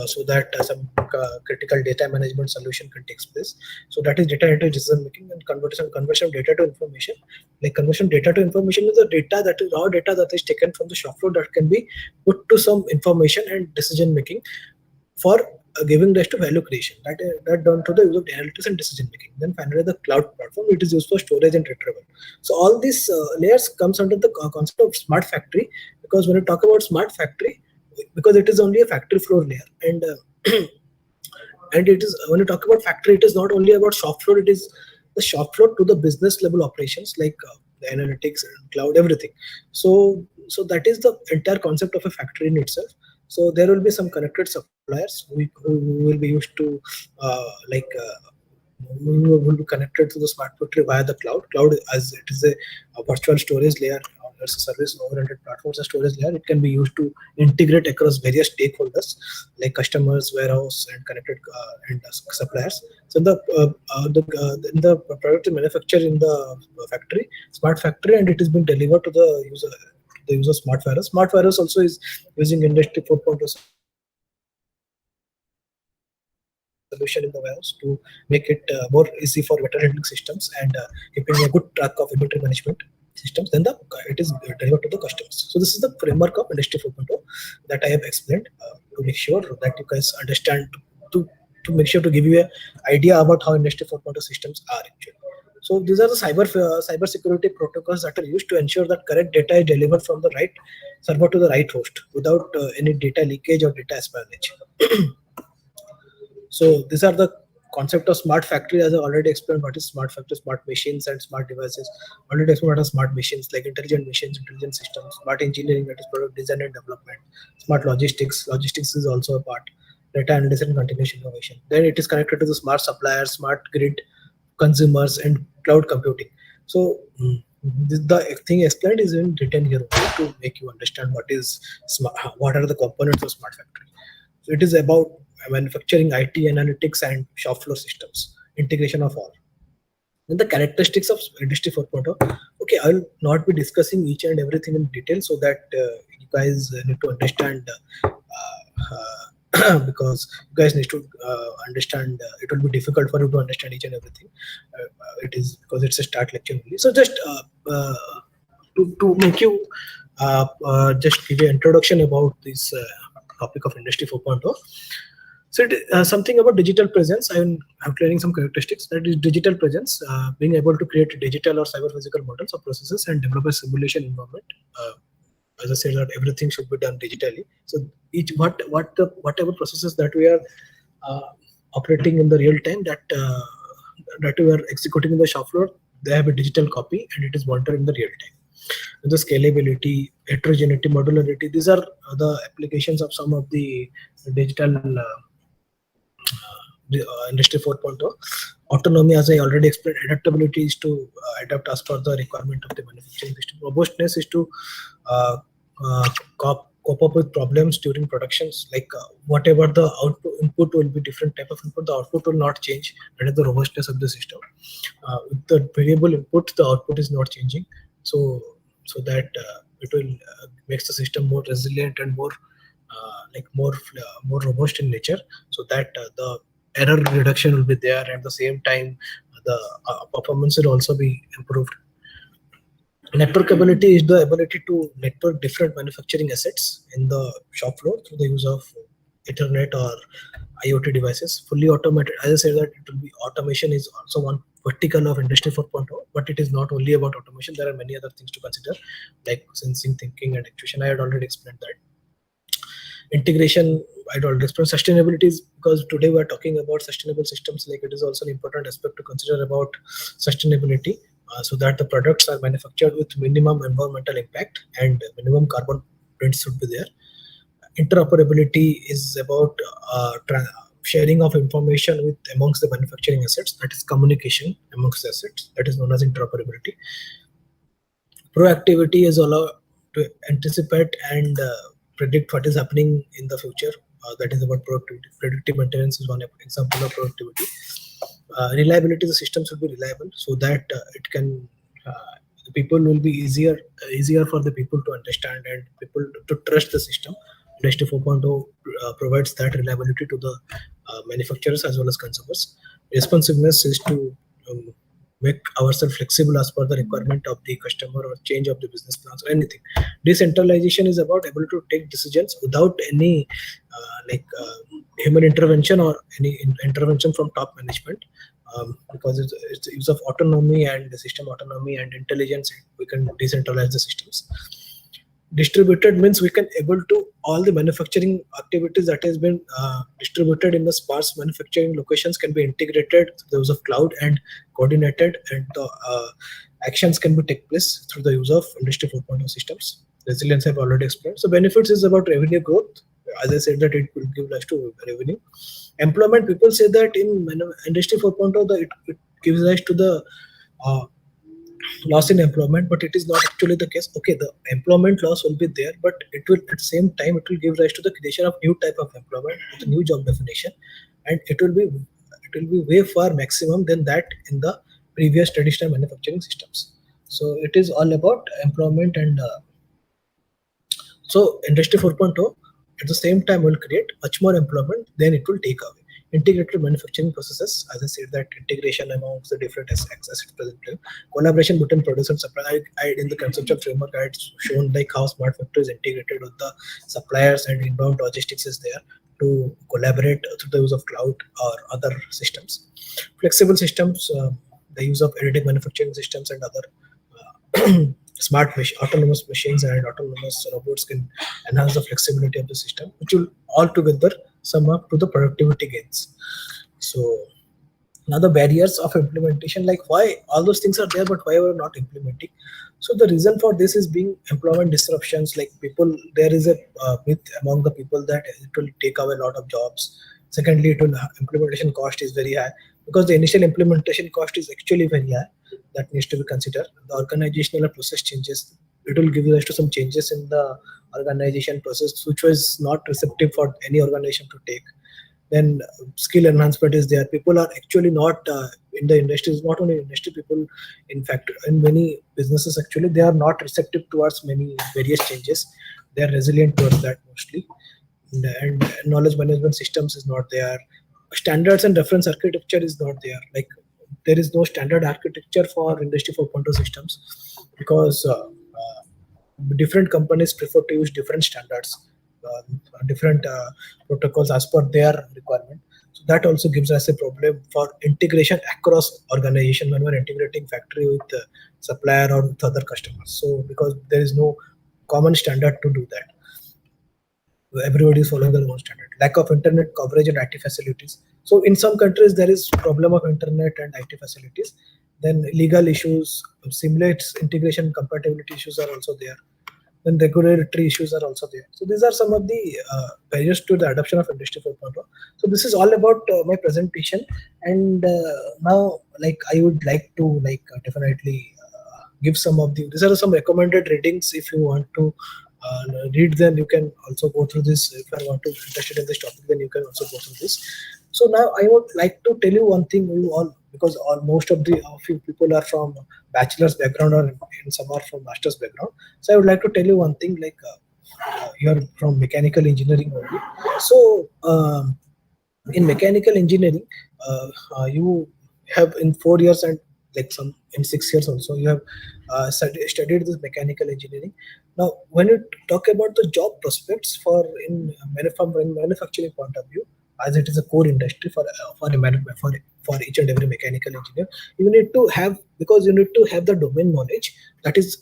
So that some critical data management solution can take place. So that is data into decision making and conversion of data to information. Like conversion data to information is the data that is raw data that is taken from the shop floor that can be put to some information and decision making for giving rise to value creation. That done to the use of analytics and decision making. Then finally, the cloud platform, it is used for storage and retrieval. So all these layers comes under the concept of smart factory, because when you talk about smart factory, because it is only a factory floor layer, and it is when you talk about factory, it is not only about shop floor, it is the shop floor to the business level operations like the analytics and cloud, everything. So that is the entire concept of a factory in itself. So there will be some connected suppliers who will be used to we will be connected to the smart factory via the cloud. Cloud, as it is a virtual storage layer or as a service oriented platform, as a storage layer, it can be used to integrate across various stakeholders like customers, warehouse, and connected and suppliers. So in the product manufactured in the factory, smart factory, and it is being delivered to the user. The use of smart warehouse. Smart warehouse also is using Industry 4.0 solution in the warehouse to make it more easy for better handling systems and keeping a good track of inventory management systems. Then it is delivered to the customers. So this is the framework of Industry 4.0 that I have explained to make sure that you guys understand to to make sure to give you a idea about how Industry 4.0 systems are actually. So these are the cyber security protocols that are used to ensure that correct data is delivered from the right server to the right host without any data leakage or data espionage. So these are the concept of smart factory. As I already explained what is smart factory, smart machines and smart devices. Already explained what are smart machines, like intelligent machines, intelligent systems, smart engineering, that is product design and development, smart logistics. Logistics is also a part. Data analysis and continuous innovation. Then it is connected to the smart suppliers, smart grid, consumers, and cloud computing. So the thing explained is in written here only to make you understand what are the components of smart factory. So it is about manufacturing, IT, analytics, and shop floor systems, integration of all. Then the characteristics of Industry 4.0. Okay, I'll not be discussing each and everything in detail so that you guys need to understand because you guys need to understand. It will be difficult for you to understand each and everything. It is because it's a start lecture only. So just to make you just give an introduction about this topic of Industry 4.0. So something about digital presence. I'm clearing some characteristics. That is digital presence, being able to create digital or cyber physical models of processes and develop a simulation environment. As I said, that everything should be done digitally. So whatever processes that we are uh, operating in the real time, that we are executing in the shop floor, they have a digital copy and it is monitored in the real time. And the scalability, heterogeneity, modularity, these are the applications of some of the digital Industry 4.0. Autonomy, as I already explained, adaptability is to adapt as per the requirement of the manufacturing system. Robustness is to uh, uh, cope up with problems during productions, like whatever the output input will be different type of input, the output will not change. That is the robustness of the system. With the variable input, the output is not changing, so that it will makes the system more resilient and more robust in nature, so that the error reduction will be there, and at the same time the performance will also be improved. Networkability is the ability to network different manufacturing assets in the shop floor through the use of Ethernet or IoT devices. Fully automated, as I said, that it will be automation is also one vertical of Industry 4.0, but it is not only about automation. There are many other things to consider, like sensing, thinking, and actuation. I had already explained that. Integration, I don't explain. Sustainability is because today we are talking about sustainable systems, like it is also an important aspect to consider about sustainability, so that the products are manufactured with minimum environmental impact and minimum carbon print should be there. Interoperability is about sharing of information with amongst the manufacturing assets, that is communication amongst the assets, that is known as interoperability. Proactivity is allow to anticipate and predict what is happening in the future. That is about productivity. Predictive maintenance is one example of productivity. Reliability, the system should be reliable so that it can the people will be easier for the people to understand and people to trust the system. Industry 4.0 provides that reliability to the manufacturers as well as consumers. Responsiveness is to um, make ourselves flexible as per the requirement of the customer or change of the business plans or anything. Decentralization is about able to take decisions without any human intervention or any intervention from top management, because it's the use of autonomy and the system autonomy and intelligence, we can decentralize the systems. Distributed means we can able to all the manufacturing activities that has been distributed in the sparse manufacturing locations can be integrated through the use of cloud and coordinated, and the actions can be take place through the use of industry 4.0 systems. Resilience I've already explained. So benefits is about revenue growth. As I said that it will give rise to revenue. Employment, people say that in industry 4.0 it gives rise to the uh, loss in employment, but it is not actually the case. Okay, the employment loss will be there, but it will at the same time it will give rise to the creation of new type of employment with a new job definition, and it will be way far maximum than that in the previous traditional manufacturing systems. So it is all about employment, and so industry 4.0 at the same time will create much more employment than it will take away. Integrated manufacturing processes, as I said, that integration amongst the different assets present, collaboration between producer and supplier. In the conceptual framework, I had shown like how smart factory is integrated with the suppliers and inbound logistics is there to collaborate through the use of cloud or other systems. Flexible systems, the use of additive manufacturing systems and other autonomous machines and autonomous robots can enhance the flexibility of the system, which will altogether sum up to the productivity gains. So now the barriers of implementation, like why all those things are there, but why we're not implementing. So the reason for this is being employment disruptions. Like people, there is a myth among the people that it will take away a lot of jobs. Secondly, it will implementation cost is very high, because the initial implementation cost is actually very high. That needs to be considered. The organizational process changes. It will give rise to some changes in the organization process, which was not receptive for any organization to take. Then skill enhancement is there. People are actually not in the industries, not only industry people, in fact in many businesses actually they are not receptive towards many various changes. They are resilient towards that mostly. And knowledge management systems is not there. Standards and reference architecture is not there. Like there is no standard architecture for industry 4.0 systems, because different companies prefer to use different standards, different protocols as per their requirement. So that also gives us a problem for integration across organization when we're integrating factory with supplier or with other customers. So because there is no common standard to do that, everybody is following their own standard. Lack of internet coverage and IT facilities. So in some countries there is problem of internet and IT facilities. Then legal issues, simulates integration compatibility issues are also there. Then regulatory issues are also there. So these are some of the barriers to the adoption of Industry 4.0. So this is all about my presentation, and now like I would like to definitely give some of the. These are some recommended readings. If you want to read them, you can also go through this. If I want to interested in this topic, then you can also go through this. So now I would like to tell you one thing. You all, because most of the of you people are from bachelor's background, or and some are from master's background. So I would like to tell you one thing, like you're from mechanical engineering only. So in mechanical engineering, you have in 4 years and like some in 6 years also you have studied this mechanical engineering. Now when you talk about the job prospects for from a manufacturing point of view, as it is a core industry for each and every mechanical engineer, you need to have, because you need to have the domain knowledge that is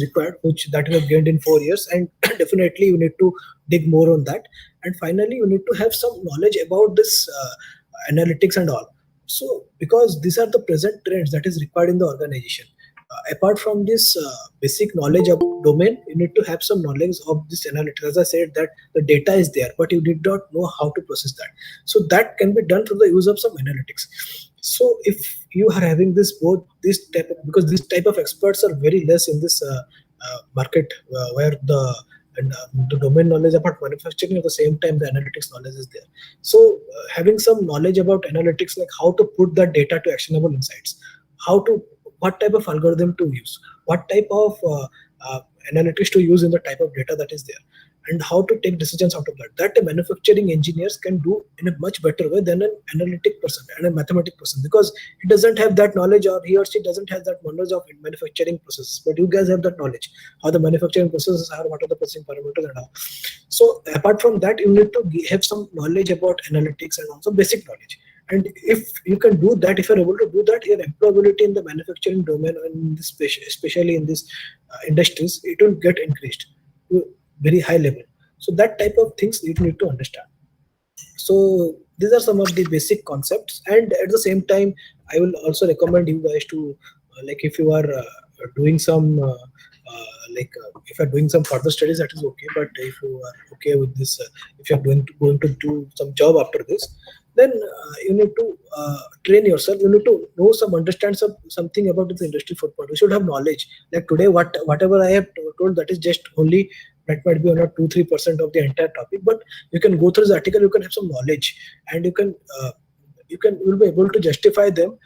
required, which that you have gained in 4 years, and definitely you need to dig more on that. And finally you need to have some knowledge about this analytics and all. So because these are the present trends that is required in the organization, apart from this basic knowledge of domain, you need to have some knowledge of this analytics. As I said, that the data is there but you did not know how to process that, so that can be done through the use of some analytics. So if you are having this both this type of, because this type of experts are very less in this market, where the domain knowledge about manufacturing, at the same time the analytics knowledge is there. So having some knowledge about analytics, like how to put that data to actionable insights, how to, what type of algorithm to use, what type of analytics to use in the type of data that is there, and how to take decisions out of that. That a manufacturing engineers can do in a much better way than an analytic person and a mathematic person, because he doesn't have that knowledge, or he or she doesn't have that knowledge of manufacturing processes. But you guys have that knowledge, how the manufacturing processes are, what are the processing parameters and all. So apart from that, you need to have some knowledge about analytics and also basic knowledge. And if you can do that, if you're able to do that, your employability in the manufacturing domain, and especially in these industries, it will get increased to very high level. So that type of things you need to understand. So these are some of the basic concepts, and at the same time I will also recommend you guys to like, if you are doing some if you are doing some further studies, that is okay. But if you are okay with this, if you are going to do some job after this, then you need to train yourself. You need to know some, understand something about this industry 4.0. You should have knowledge. Like today, whatever I have told, that is just only, that might be only 2-3% of the entire topic, but you can go through this article, you can have some knowledge, and you will be able to justify them,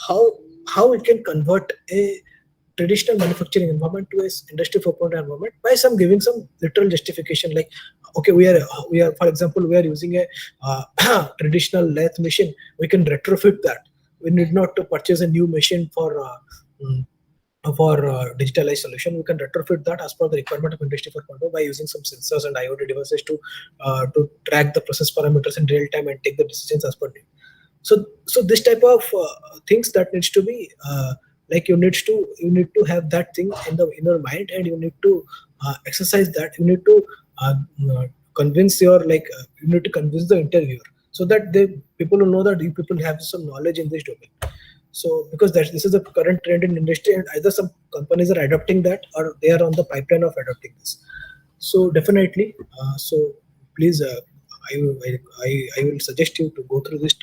how it can convert a traditional manufacturing environment to a industry 4.0 environment, by some giving some literal justification. Like, okay, we are for example, we are using a traditional lathe machine, we can retrofit that. We need not to purchase a new machine for digitalized solution. We can retrofit that as per the requirement of industry 4.0 by using some sensors and IoT devices to track the process parameters in real time and take the decisions as per need. So this type of things that needs to be like, you need to have that thing in your mind, and you need to exercise that. You need to convince you need to convince the interviewer, so that people will know that you people have some knowledge in this domain. So because this is the current trend in industry, and either some companies are adopting that, or they are on the pipeline of adopting this. So definitely, so please, I will suggest you to go through this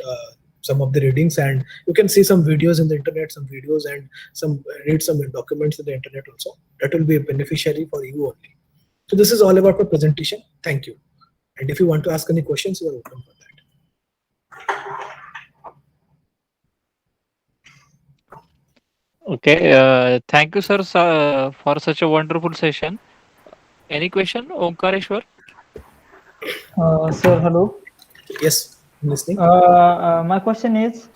some of the readings, and you can see some videos in the internet, and read some documents in the internet also. That will be a beneficiary for you only. So this is all about my presentation. Thank you. And if you want to ask any questions, you are open for that. Okay, thank you, sir, for such a wonderful session. Any question, Omkareshwar? Sir, hello. Yes, I'm listening. My question is,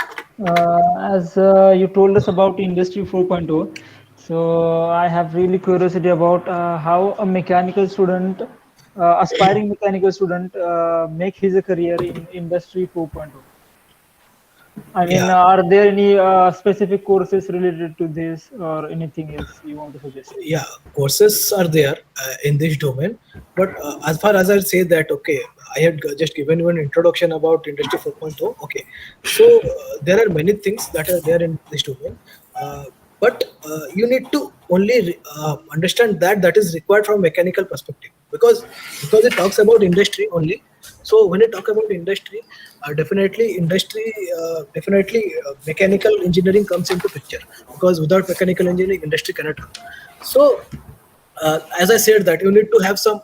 as you told us about Industry 4.0, so I have really curiosity about how a mechanical student, aspiring mechanical student, make his career in Industry 4.0. I mean, Yeah, are there any specific courses related to this, or anything else you want to suggest? yeah, courses are there in this domain, but as far as I say that, okay, I had just given you an introduction about industry 4.0. Okay, so there are many things that are there in this domain, but you need to only understand that is required from mechanical perspective, because it talks about industry only. So when you talk about industry, definitely mechanical engineering comes into picture, because without mechanical engineering, industry cannot run. So as I said, that you need to have some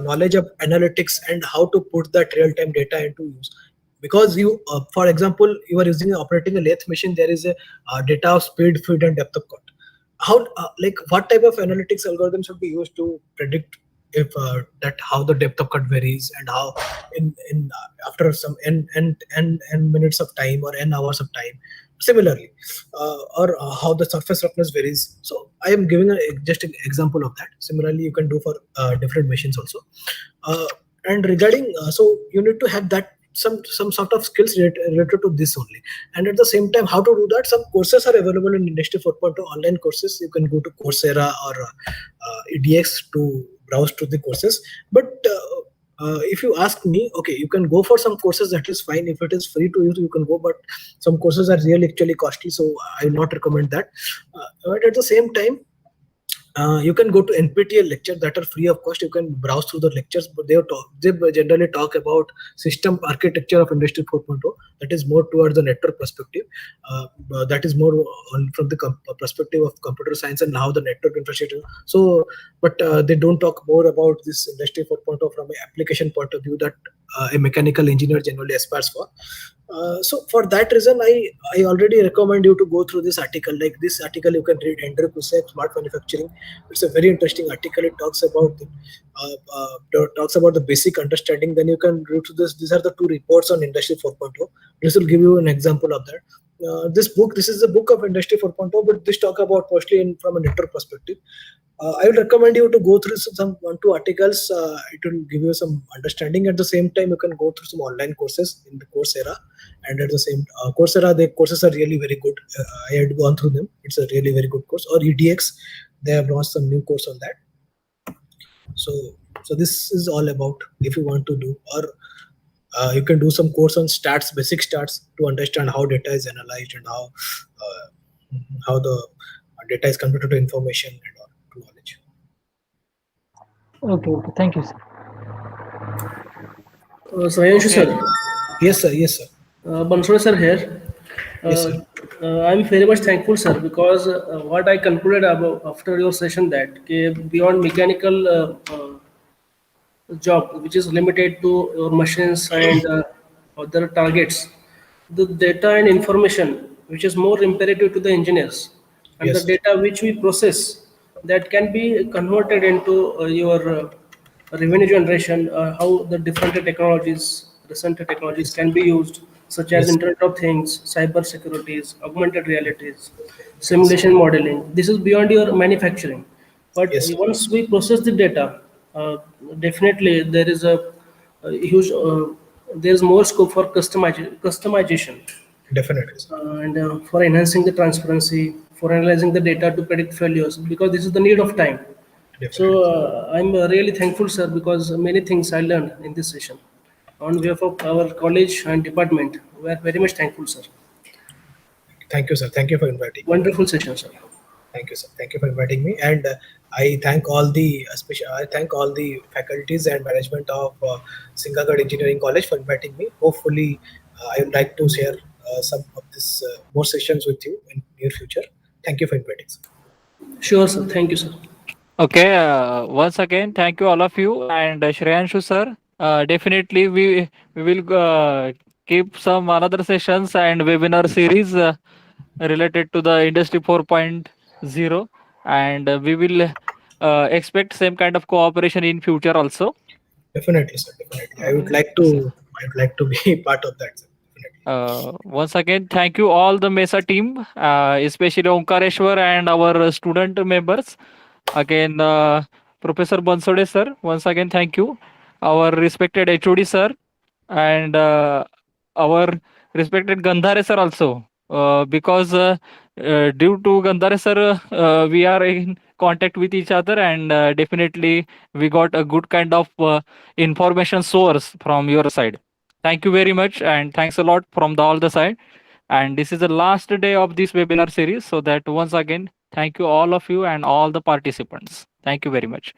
knowledge of analytics and how to put that real-time data into use. Because for example, you are operating a lathe machine, there is a data of speed, feed, and depth of cut. How like, what type of analytics algorithm should be used to predict if that how the depth of cut varies, and how in after some n minutes of time or n hours of time, similarly, or how the surface roughness varies. So I am giving just an example of that. Similarly, you can do for different machines also. uh, and regarding so you need to have that some sort of skills related to this only. And at the same time, how to do that, some courses are available in industry 4.0 online courses. You can go to Coursera or edx to browse to the courses. But if you ask me, okay, you can go for some courses, that is fine. If it is free to use, you can go. But some courses are really actually costly, so I will not recommend that. But at the same time, you can go to NPTEL lectures that are free of cost. You can browse through the lectures, but they generally talk about system architecture of Industry 4.0. That is more towards the network perspective. That is more from the perspective of computer science and how the network infrastructure. So, but they don't talk more about this Industry 4.0 from an application point of view that a mechanical engineer generally aspires for. So for that reason, I already recommend you to go through this article. Like this article, you can read Andrew Kusek, Smart Manufacturing. It's a very interesting article. It talks about the basic understanding. Then you can read through this. These are the two reports on Industry 4.0. This will give you an example of that. This is the book of Industry 4.0, but this talk about mostly from a network perspective. I would recommend you to go through some 1 2 articles. It will give you some understanding. At the same time, you can go through some online courses in the Coursera, and at the same Coursera, the courses are really very good. I had gone through them. It's a really very good course. Or EDX, they have launched some new course on that. So so this is all about if you want to do, or you can do some course on stats, basic stats, to understand how data is analyzed and how the data is converted to information and all, to knowledge. Okay, okay. Thank you, sir. Shreyanshu sir, Okay. Yes, sir. Yes, sir. Bansode sir here. Yes, Uh, sir. I'm very much thankful, sir, because what I concluded about after your session that beyond mechanical job, which is limited to your machines and other targets, the data and information, which is more imperative to the engineers, and the Yes, sir. data which we process, that can be converted into your revenue generation, how the different technologies, recent technologies Yes, can be used, such as yes, Internet of Things, cyber securities, augmented realities, yes, simulation modeling. This is beyond your manufacturing. But yes, sir. once we process the data, uh, definitely there is a huge, there is more scope for customization Definitely, sir. and for enhancing the transparency, for analyzing the data to predict failures, because this is the need of time. Definitely, So sir. I'm really thankful, sir, because many things I learned in this session. On behalf of our college and department, we are very much thankful, sir. Thank you, sir. Thank you for inviting me. Wonderful session, sir. Thank you, sir. Thank you for inviting me. And I thank all the I thank all the faculties and management of Singagad Engineering College for inviting me. Hopefully, I would like to share some of this more sessions with you in near future. Thank you for inviting, sir. Sure, sir. Thank you, sir. Okay. Once again, thank you all of you and Shreyanshu sir. Definitely, we will keep some another sessions and webinar series related to the Industry 4.0, and we will expect same kind of cooperation in future also. Definitely, sir. Definitely. Yes. I would like to be part of that, sir. Definitely. Once again, thank you all the Mesa team, especially Omkareshwar and our student members. Again, Professor Bansode sir, once again, thank you. Our respected HOD sir, and our respected Gandhare sir also. Because due to Gandhare sir, we are in contact with each other, and definitely we got a good kind of information source from your side. Thank you very much, and thanks a lot from all the side. And this is the last day of this webinar series, so that once again, thank you all of you and all the participants. Thank you very much.